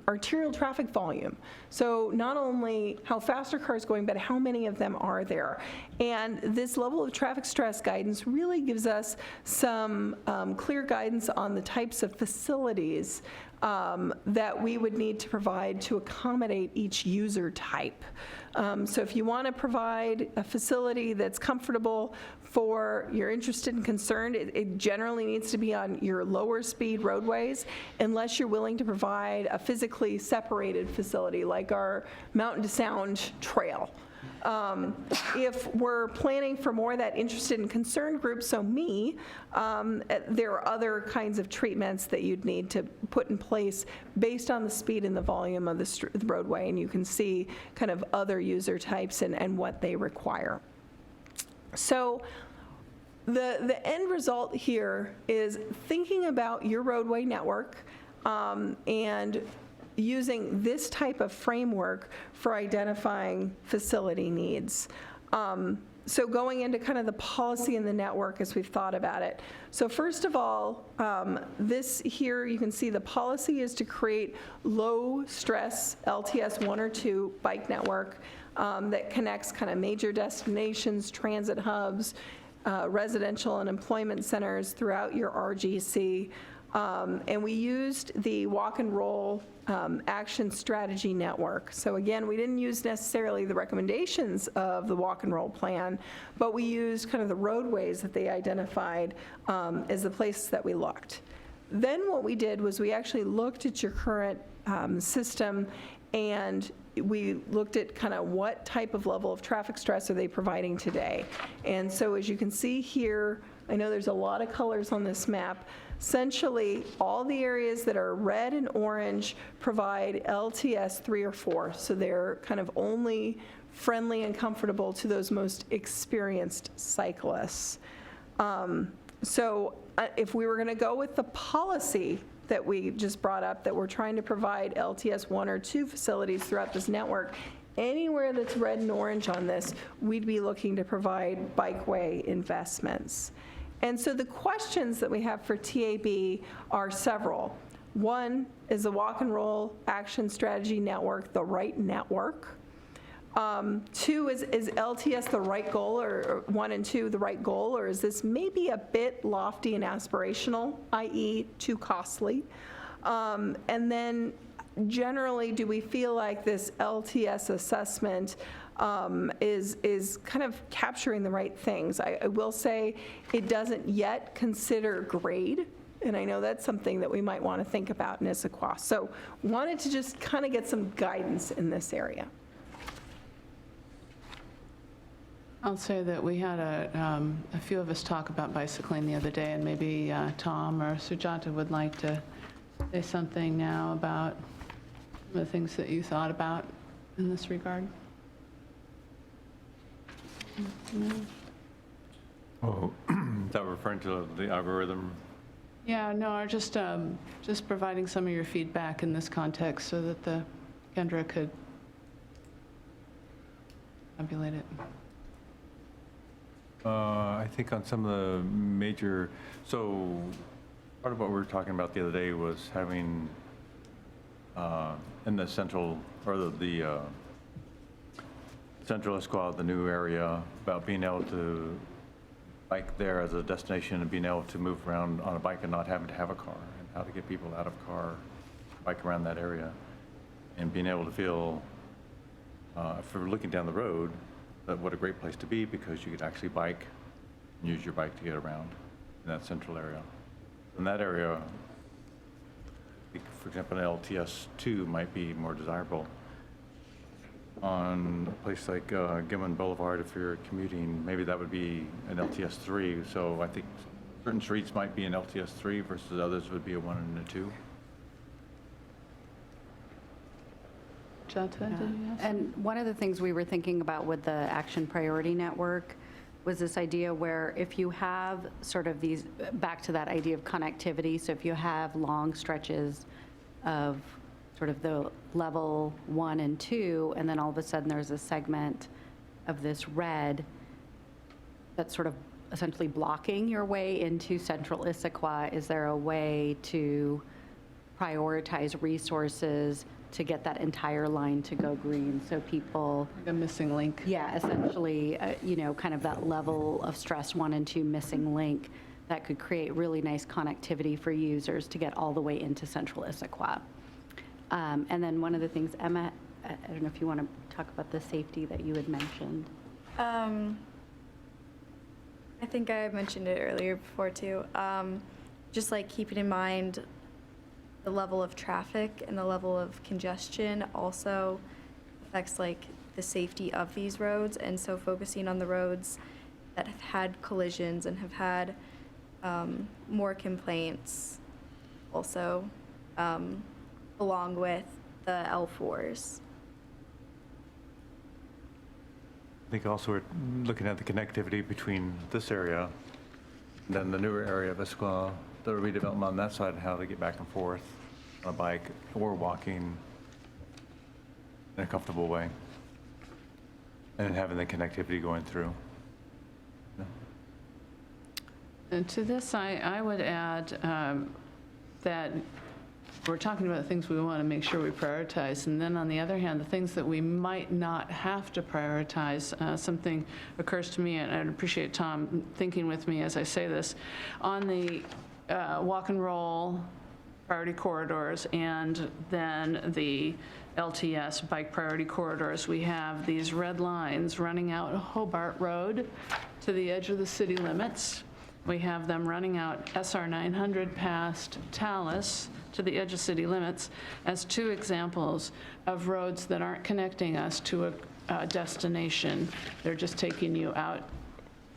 arterial traffic volume. So not only how fast are cars going, but how many of them are there. And this level of traffic stress guidance really gives us some clear guidance on the types of facilities that we would need to provide to accommodate each user type. So if you want to provide a facility that's comfortable for you're interested and concerned, it generally needs to be on your lower speed roadways unless you're willing to provide a physically separated facility like our Mountain to Sound trail. If we're planning for more of that interested and concerned group, so me, there are other kinds of treatments that you'd need to put in place based on the speed and the volume of the roadway, and you can see kind of other user types and what they require. So the end result here is thinking about your roadway network and using this type of framework for identifying facility needs. So going into kind of the policy and the network as we've thought about it. So first of all, this here, you can see the policy is to create low stress LTS 1 or 2 bike network that connects kind of major destinations, transit hubs, residential and employment centers throughout your RGC. And we used the walk and roll action strategy network. So again, we didn't use necessarily the recommendations of the walk and roll plan, but we used kind of the roadways that they identified as the places that we looked. Then what we did was we actually looked at your current system, and we looked at kind of what type of level of traffic stress are they providing today. And so as you can see here, I know there's a lot of colors on this map. Essentially, all the areas that are red and orange provide LTS 3 or 4, so they're kind of only friendly and comfortable to those most experienced cyclists. So if we were going to go with the policy that we just brought up, that we're trying to provide LTS 1 or 2 facilities throughout this network, anywhere that's red and orange on this, we'd be looking to provide bikeway investments. And so the questions that we have for TAB are several. One, is the walk and roll action strategy network the right network? 2, is LTS the right goal, or 1 and 2 the right goal, or is this maybe a bit lofty and aspirational, i.e. too costly? And then generally, do we feel like this LTS assessment is kind of capturing the right things? I will say it doesn't yet consider grade, and I know that's something that we might want to think about in Issaquah. So wanted to just kind of get some guidance in this area. I'll say that we had a few of us talk about bicycling the other day, and maybe Tom or Sujata would like to say something now about the things that you thought about in this regard. Oh, is that referring to the algorithm? Yeah, no, or just providing some of your feedback in this context so that the Kendra could tabulate it. I think on some of the major, so part of what we were talking about the other day was having in the central, or the Central Issaquah, the new area, about being able to bike there as a destination and being able to move around on a bike and not having to have a car, and how to get people out of car, bike around that area, and being able to feel, if we're looking down the road, that what a great place to be, because you could actually bike and use your bike to get around in that central area. In that area, for example, an LTS2 might be more desirable. On a place like Gilman Boulevard, if you're commuting, maybe that would be an LTS3. So I think certain streets might be an LTS3 versus others would be a 1 and a 2. Jutta, did you have? And one of the things we were thinking about with the Action Priority Network was this idea where if you have sort of these, back to that idea of connectivity, so if you have long stretches of sort of the level 1 and 2, and then all of a sudden there's a segment of this red that's sort of essentially blocking your way into central Issaquah, is there a way to prioritize resources to get that entire line to go green so people, Like a missing link. yeah, essentially, kind of that level of stress 1 and 2 missing link that could create really nice connectivity for users to get all the way into central Issaquah. And then one of the things, Emma, I don't know if you want to talk about the safety that you had mentioned. I think I mentioned it earlier before too. Just like keeping in mind the level of traffic and the level of congestion also affects like the safety of these roads. And so focusing on the roads that have had collisions and have had more complaints also, along with the L4s. I think also we're looking at the connectivity between this area and then the newer area of Issaquah, the redevelopment on that side, and how to get back and forth on a bike or walking in a comfortable way. And then having the connectivity going through. And to this, I would add that we're talking about the things we want to make sure we prioritize, and then on the other hand, the things that we might not have to prioritize. Something occurs to me, and I'd appreciate Tom thinking with me as I say this. On the walk and roll priority corridors and then the LTS bike priority corridors, we have these red lines running out Hobart Road to the edge of the city limits. We have them running out SR 900 past Tallis to the edge of city limits as 2 examples of roads that aren't connecting us to a destination. They're just taking you out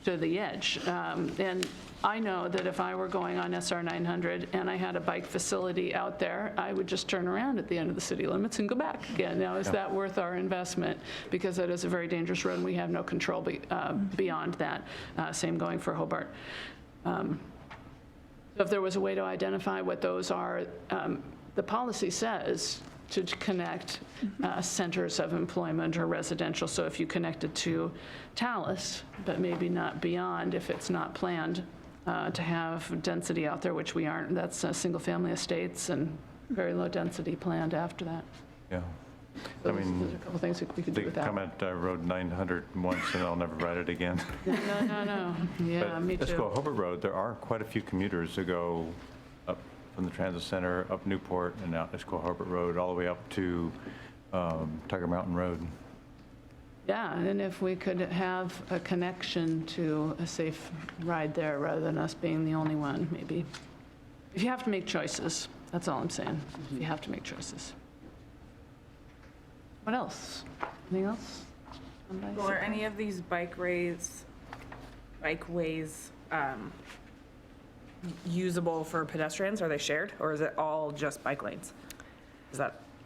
to the edge. And I know that if I were going on SR 900 and I had a bike facility out there, I would just turn around at the end of the city limits and go back again. Now, is that worth our investment? Because it is a very dangerous road and we have no control beyond that. Same going for Hobart. If there was a way to identify what those are, the policy says to connect centers of employment or residential. So if you connected to Tallis, but maybe not beyond, if it's not planned to have density out there, which we aren't, that's single-family estates and very low density planned after that. Yeah. So I mean, there's a couple things we could do They with that. comment I rode 900 once and I'll never ride it again. No. Yeah, me But too. Issaquah Hobart Road, there are quite a few commuters who go up from the transit center, up Newport and out Issaquah Hobart Road, all the way up to Tiger Mountain Road. Yeah, and if we could have a connection to a safe ride there rather than us being the only one, maybe. If you have to make choices, that's all I'm saying. If you have to make choices. What else? Anything else? Well, are any of these bikeways usable for pedestrians? Are they shared, or is it all just bike lanes?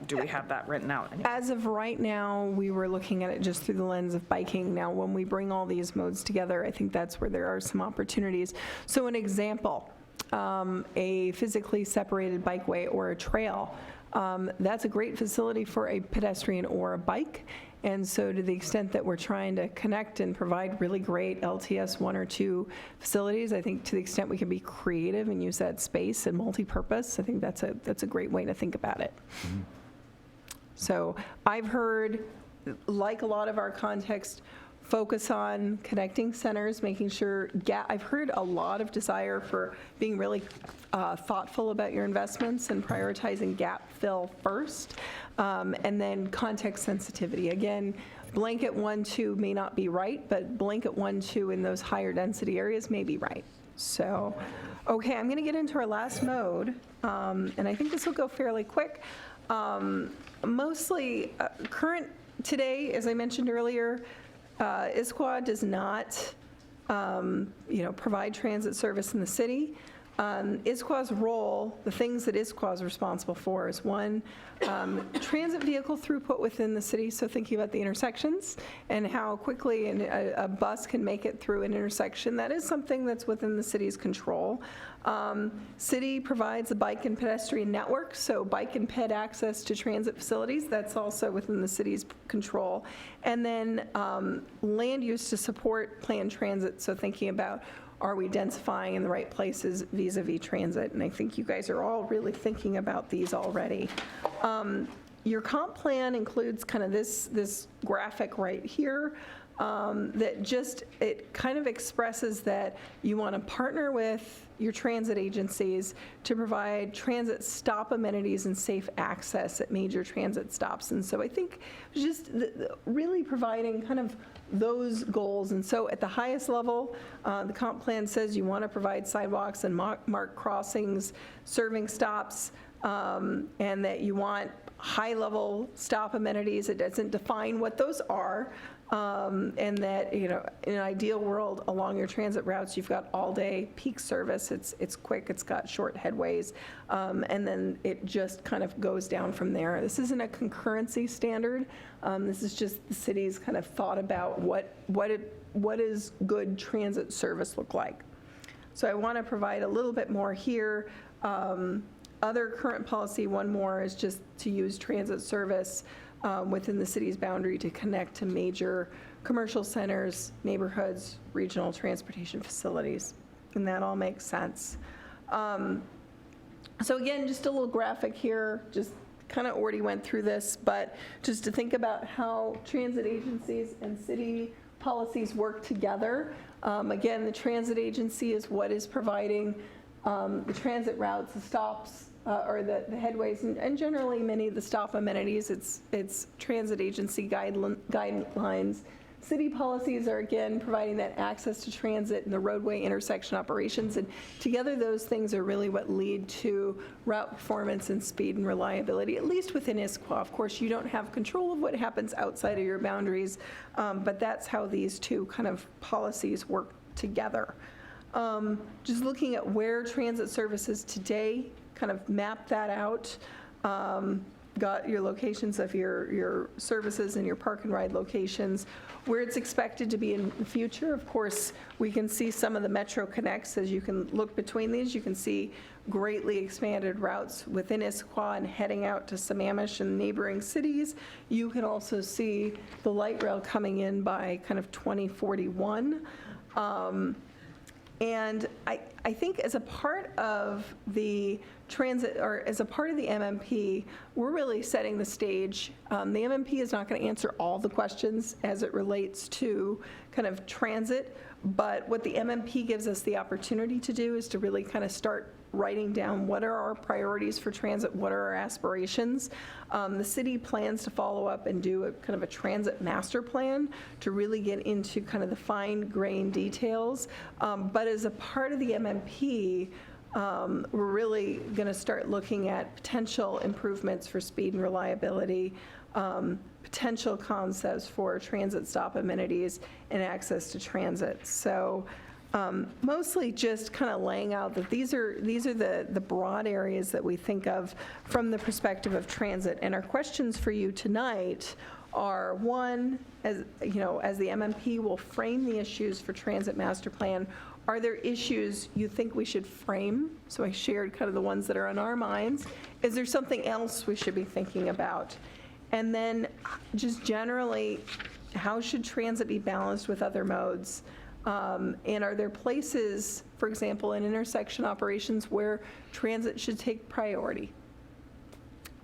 Do we have that written out? As of right now, we were looking at it just through the lens of biking. Now, when we bring all these modes together, I think that's where there are some opportunities. So an example, a physically separated bikeway or a trail, that's a great facility for a pedestrian or a bike. And so to the extent that we're trying to connect and provide really great LTS 1 or 2 facilities, I think to the extent we can be creative and use that space and multi-purpose, I think that's a great way to think about it. So I've heard like a lot of our context, focus on connecting centers, making sure I've heard a lot of desire for being really thoughtful about your investments and prioritizing gap fill first, and then context sensitivity. Again, blanket 1-2 may not be right, but blanket 1-2 in those higher density areas may be right. So, okay, I'm going to get into our last mode, and I think this will go fairly quick. Mostly current today, as I mentioned earlier, Issaquah does not, provide transit service in the city. Issaquah's role, the things that Issaquah is responsible for is one, transit vehicle throughput within the city, so thinking about the intersections and how quickly a bus can make it through an intersection. That is something that's within the city's control. City provides a bike and pedestrian network, so bike and ped access to transit facilities, that's also within the city's control. And then land use to support planned transit, so thinking about, are we densifying in the right places vis-a-vis transit? And I think you guys are all really thinking about these already. Your comp plan includes kind of this graphic right here that just, it kind of expresses that you want to partner with your transit agencies to provide transit stop amenities and safe access at major transit stops. And so I think just really providing kind of those goals. And so at the highest level, the comp plan says you want to provide sidewalks and marked crossings, serving stops, and that you want high-level stop amenities. It doesn't define what those are. And that, in an ideal world, along your transit routes, you've got all-day peak service. It's quick, it's got short headways, and then it just kind of goes down from there. This isn't a concurrency standard. This is just the city's kind of thought about what is good transit service look like. So I want to provide a little bit more here. Other current policy, one more, is just to use transit service within the city's boundary to connect to major commercial centers, neighborhoods, regional transportation facilities. And that all makes sense. So again, just a little graphic here, just kind of already went through this, but just to think about how transit agencies and city policies work together. Again, the transit agency is what is providing the transit routes, the stops, or the headways, and generally many of the stop amenities. It's transit agency guidelines. City policies are, again, providing that access to transit and the roadway intersection operations. And together, those things are really what lead to route performance and speed and reliability, at least within Issaquah. Of course, you don't have control of what happens outside of your boundaries, but that's how these two kind of policies work together. Just looking at where transit service is today, kind of map that out. Got your locations of your services and your park and ride locations, where it's expected to be in the future. Of course, we can see some of the Metro Connects. As you can look between these, you can see greatly expanded routes within Issaquah and heading out to Sammamish and neighboring cities. You can also see the light rail coming in by kind of 2041. And I think as a part of the transit, or as a part of the MMP, we're really setting the stage. The MMP is not going to answer all the questions as it relates to kind of transit, but what the MMP gives us the opportunity to do is to really kind of start writing down what are our priorities for transit, what are our aspirations. The city plans to follow up and do a kind of a transit master plan to really get into kind of the fine-grained details. But as a part of the MMP, we're really going to start looking at potential improvements for speed and reliability, potential concepts for transit stop amenities and access to transit. So mostly just kind of laying out that these are the broad areas that we think of from the perspective of transit. And our questions for you tonight are, one, as the MMP will frame the issues for transit master plan, are there issues you think we should frame? So I shared kind of the ones that are on our minds. Is there something else we should be thinking about? And then just generally, how should transit be balanced with other modes? And are there places, for example, in intersection operations where transit should take priority?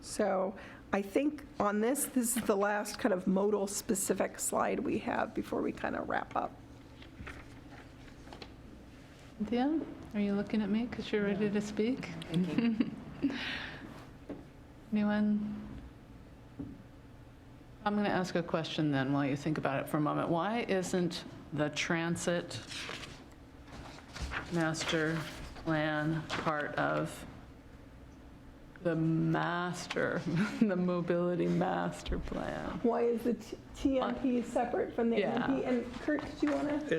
So I think on this is the last kind of modal-specific slide we have before we kind of wrap up. Cynthia, are you looking at me because you're ready to speak? Anyone? I'm going to ask a question then while you think about it for a moment. Why isn't the transit master plan part of the the mobility master plan? Why is the TMP separate from the Yeah. MP? And Kurt, did you want to?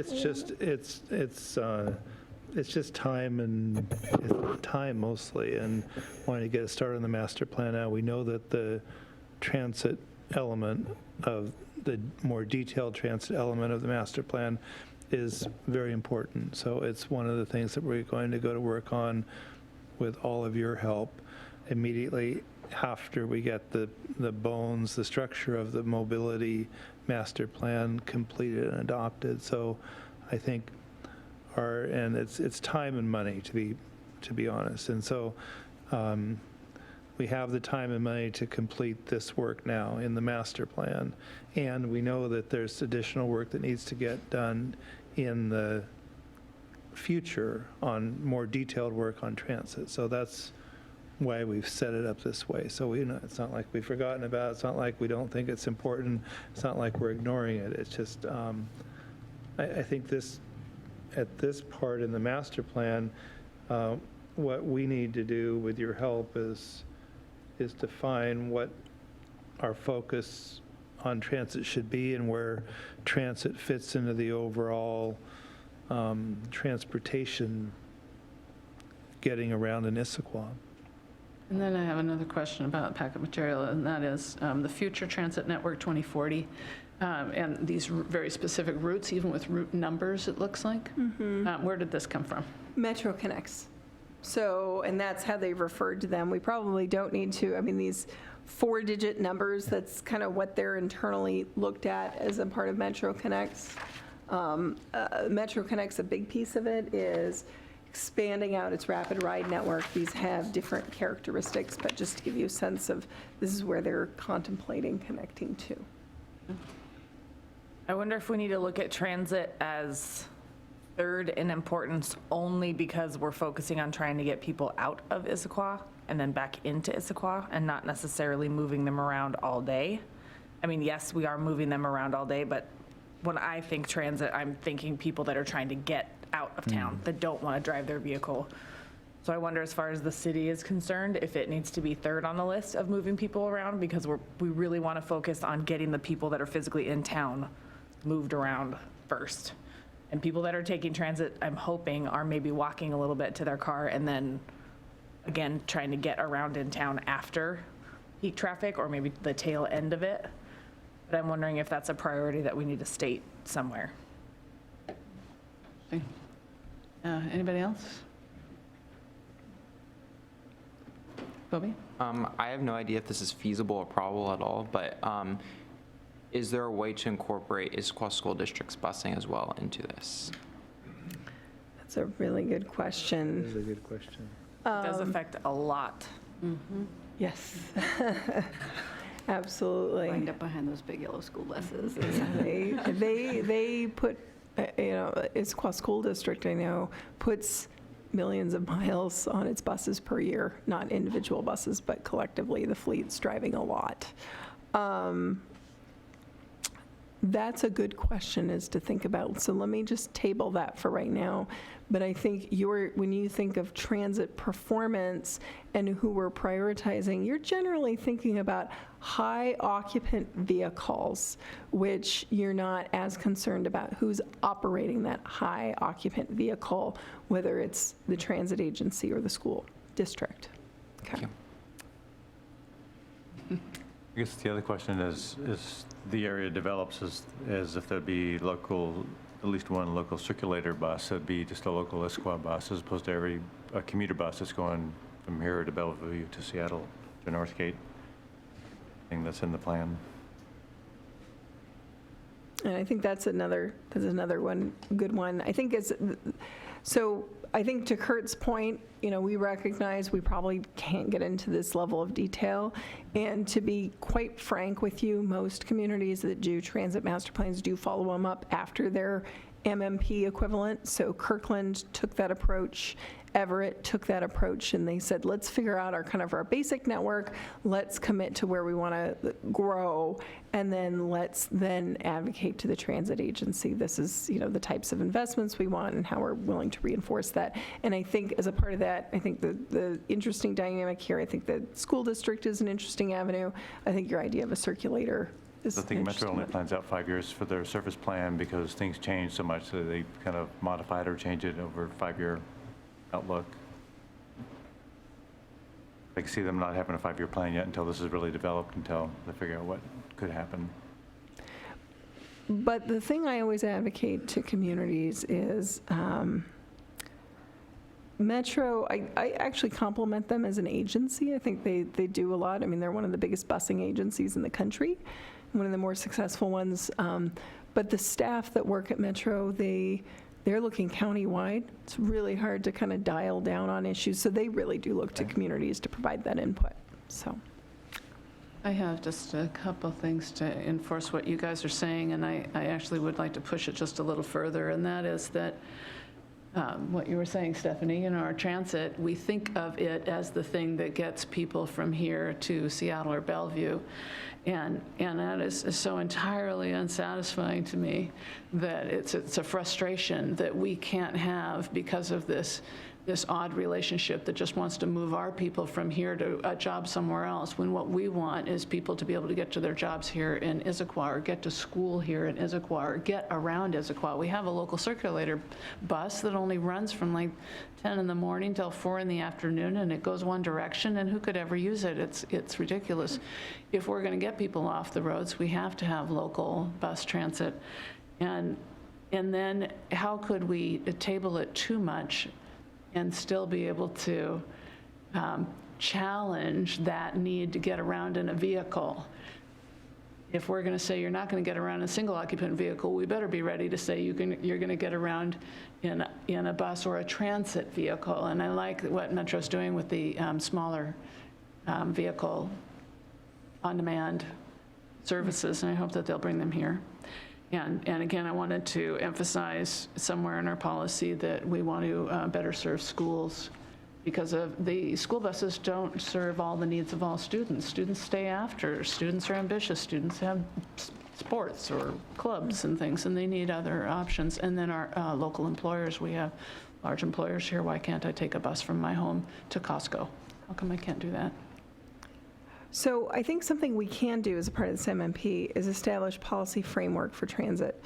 It's just time and time mostly, and wanting to get a start on the master plan now. We know that the transit element of the more detailed transit element of the master plan is very important. So it's one of the things that we're going to go to work on with all of your help immediately after we get the bones, the structure of the mobility master plan completed and adopted. So I think and it's time and money, to be honest. And so we have the time and money to complete this work now in the master plan. And we know that there's additional work that needs to get done in the future on more detailed work on transit. So that's why we've set it up this way. So it's not like we've forgotten about it. It's not like we don't think it's important. It's not like we're ignoring it. It's just, I think at this part in the master plan, what we need to do with your help is define what our focus on transit should be and where transit fits into the overall transportation getting around in Issaquah. And then I have another question about packet material, and that is the Future Transit Network 2040, and these very specific routes, even with route numbers, it looks like. Where did this come from? Metro Connects. So, and that's how they referred to them. We probably don't need to, I mean, these 4-digit numbers, that's kind of what they're internally looked at as a part of Metro Connects. Metro Connects, a big piece of it is expanding out its rapid ride network. These have different characteristics, but just to give you a sense of this is where they're contemplating connecting to. I wonder if we need to look at transit as third in importance only because we're focusing on trying to get people out of Issaquah and then back into Issaquah and not necessarily moving them around all day. I mean, yes, we are moving them around all day, but when I think transit, I'm thinking people that are trying to get out of town, that don't want to drive their vehicle. So I wonder, as far as the city is concerned, if it needs to be third on the list of moving people around, because we really want to focus on getting the people that are physically in town moved around first. And people that are taking transit, I'm hoping, are maybe walking a little bit to their car and then, again, trying to get around in town after peak traffic or maybe the tail end of it. But I'm wondering if that's a priority that we need to state somewhere. Anybody else? Bobby? I have no idea if this is feasible or probable at all, but is there a way to incorporate Issaquah School District's busing as well into this? That's a really good question. That is a good question. It does affect a lot. Yes. Absolutely. Lined up behind those big yellow school buses. They put, Issaquah School District, I know, puts millions of miles on its buses per year, not individual buses, but collectively the fleet's driving a lot. That's a good question is to think about. So let me just table that for right now. But I think when you think of transit performance and who we're prioritizing, you're generally thinking about high occupant vehicles, which you're not as concerned about who's operating that high occupant vehicle, whether it's the transit agency or the school district. Okay. I guess the other question is the area develops as if there'd be at least one local circulator bus. It'd be just a local Issaquah bus as opposed to a commuter bus that's going from here to Bellevue to Seattle to Northgate. I think that's in the plan. And I think that's another one, good one. I think So I think to Kurt's point, we recognize we probably can't get into this level of detail. And to be quite frank with you, most communities that do transit master plans do follow them up after their MMP equivalent. So Kirkland took that approach, Everett took that approach, and they said, let's figure out our basic network, let's commit to where we want to grow, and then let's then advocate to the transit agency. This is, the types of investments we want and how we're willing to reinforce that. And I think as a part of that, I think the interesting dynamic here, I think the school district is an interesting avenue. I think your idea of a circulator is I think Metro only interesting. plans out 5 years for their service plan because things change so much, so they kind of modify it or change it over a 5-year outlook. I can see them not having a 5-year plan yet until this is really developed, until they figure out what could happen. But the thing I always advocate to communities is Metro, I actually compliment them as an agency. I think they do a lot. I mean, they're one of the biggest busing agencies in the country, one of the more successful ones. But the staff that work at Metro, they're looking countywide. It's really hard to kind of dial down on issues, so they really do look to communities to provide that input, so. I have just a couple things to enforce what you guys are saying, and I actually would like to push it just a little further, and that is that what you were saying, Stephanie, our transit, we think of it as the thing that gets people from here to Seattle or Bellevue. And that is so entirely unsatisfying to me that it's a frustration that we can't have because of this odd relationship that just wants to move our people from here to a job somewhere else, when what we want is people to be able to get to their jobs here in Issaquah, or get to school here in Issaquah, or get around Issaquah. We have a local circulator bus that only runs from like 10 in the morning till 4 in the afternoon, and it goes one direction, and who could ever use it? It's ridiculous. If we're going to get people off the roads, we have to have local bus transit. And then how could we table it too much and still be able to challenge that need to get around in a vehicle? If we're going to say you're not going to get around in a single occupant vehicle, we better be ready to say you're going to get around in a bus or a transit vehicle. And I like what Metro's doing with the smaller vehicle on-demand services, and I hope that they'll bring them here. And again, I wanted to emphasize somewhere in our policy that we want to better serve schools, because of the school buses don't serve all the needs of all students. Students stay after. Students are ambitious. Students have sports or clubs and things, and they need other options. And then our local employers, we have large employers here. Why can't I take a bus from my home to Costco? How come I can't do that? So I think something we can do as a part of this MMP is establish policy framework for transit.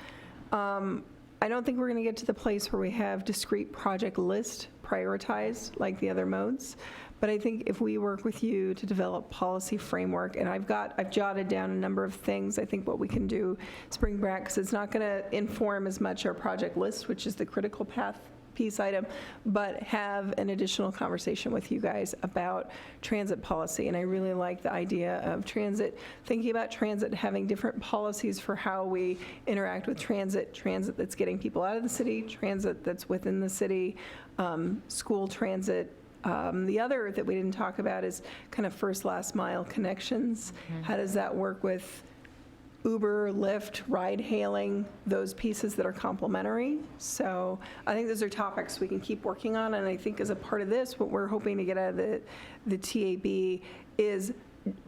I don't think we're going to get to the place where we have discrete project list prioritized like the other modes, but I think if we work with you to develop policy framework, and I've jotted down a number of things I think what we can do is bring back, because it's not going to inform as much our project list, which is the critical path piece item, but have an additional conversation with you guys about transit policy. And I really like the idea of transit, thinking about transit having different policies for how we interact with transit that's getting people out of the city, transit that's within the city, school transit. The other that we didn't talk about is kind of first, last mile connections. How does that work with Uber, Lyft, ride hailing, those pieces that are complementary? So I think those are topics we can keep working on, and I think as a part of this, what we're hoping to get out of the TAB is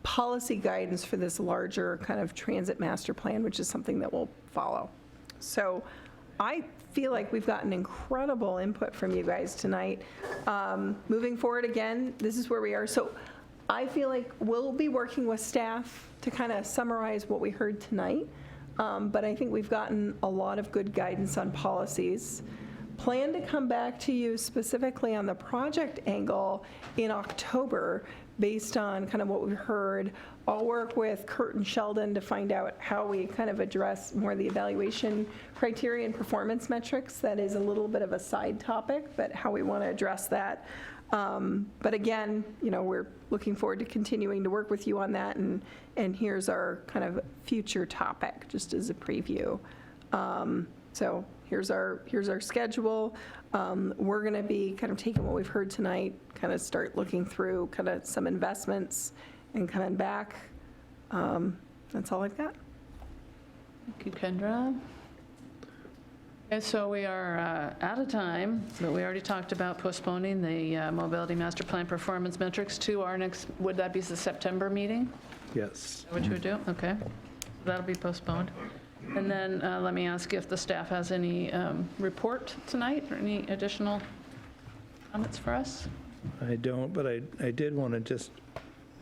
policy guidance for this larger kind of transit master plan, which is something that we'll follow. So I feel like we've gotten incredible input from you guys tonight. Moving forward, again, this is where we are. So I feel like we'll be working with staff to kind of summarize what we heard tonight, but I think we've gotten a lot of good guidance on policies. Plan to come back to you specifically on the project angle in October based on kind of what we heard. I'll work with Kurt and Sheldon to find out how we kind of address more of the evaluation criteria and performance metrics. That is a little bit of a side topic, but how we want to address that. But again, we're looking forward to continuing to work with you on that, and here's our kind of future topic, just as a preview. So here's our schedule. We're going to be kind of taking what we've heard tonight, kind of start looking through kind of some investments and coming back. That's all I've got. Thank you, Kendra. Okay, so we are out of time, but we already talked about postponing the Mobility Master Plan performance metrics to our next, would that be the September meeting? Yes. Is that what you would do? Okay. That'll be postponed. And then let me ask if the staff has any report tonight or any additional comments for us? I don't, but I did want to just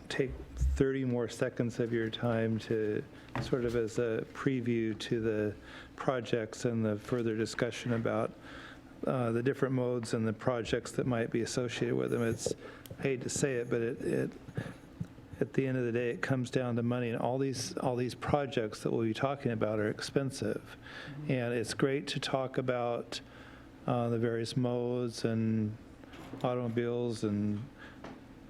take 30 more seconds of your time to sort of as a preview to the projects and the further discussion about the different modes and the projects that might be associated with them. It's, I hate to say it, but it at the end of the day, it comes down to money, and all these projects that we'll be talking about are expensive. And it's great to talk about the various modes and automobiles and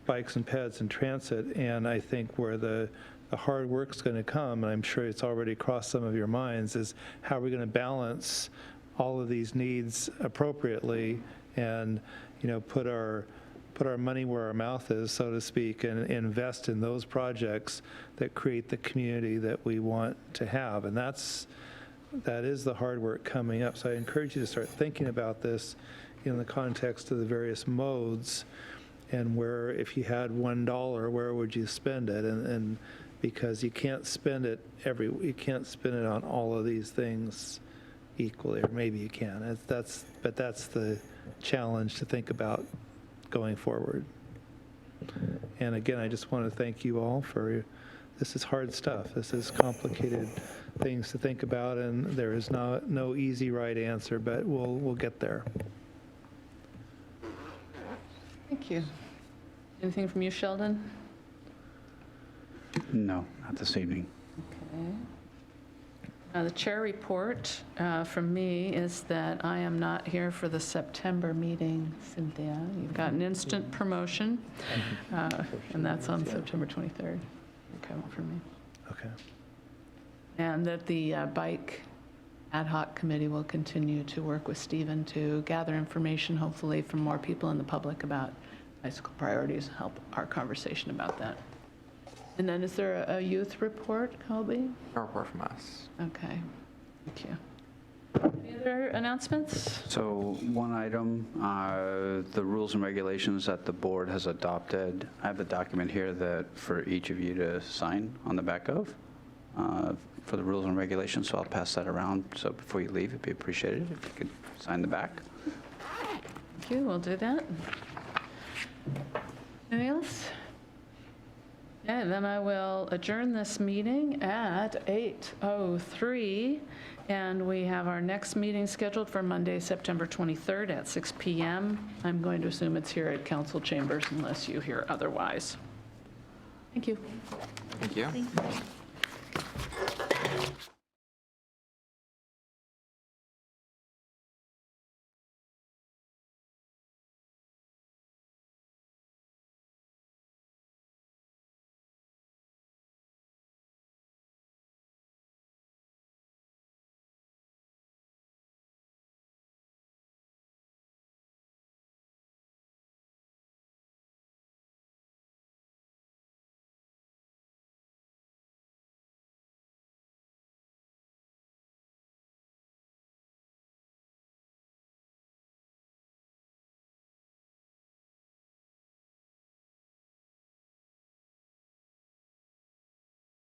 bikes and peds and transit, and I think where the hard work's going to come, and I'm sure it's already crossed some of your minds, is how are we going to balance all of these needs appropriately and, put our money where our mouth is, so to speak, and invest in those projects that create the community that we want to have. And that is the hard work coming up. So I encourage you to start thinking about this in the context of the various modes, and where, if you had $1, where would you spend it? And because you can't spend it on all of these things equally, or maybe you can. But that's the challenge to think about going forward. And again, I just want to thank you all for, this is hard stuff. This is complicated things to think about, and there is no easy right answer, but we'll get there. Thank you. Anything from you, Sheldon? No, not this evening. Okay. The chair report from me is that I am not here for the September meeting, Cynthia. You've got an instant promotion, and that's on September 23rd. Okay, one from me. Okay. And that the bike ad hoc committee will continue to work with Stephen to gather information, hopefully from more people in the public, about bicycle priorities, help our conversation about that. And then is there a youth report, Colby? A report from us. Okay, thank you. Any other announcements? So one item, the rules and regulations that the board has adopted. I have a document here that for each of you to sign on the back of for the rules and regulations, so I'll pass that around. So before you leave, it'd be appreciated if you could sign the back. Thank you, we'll do that. Anything else? Yeah, then I will adjourn this meeting at 8:03, and we have our next meeting scheduled for Monday, September 23rd at 6 p.m. I'm going to assume it's here at council chambers unless you hear otherwise. Thank you. Thank you.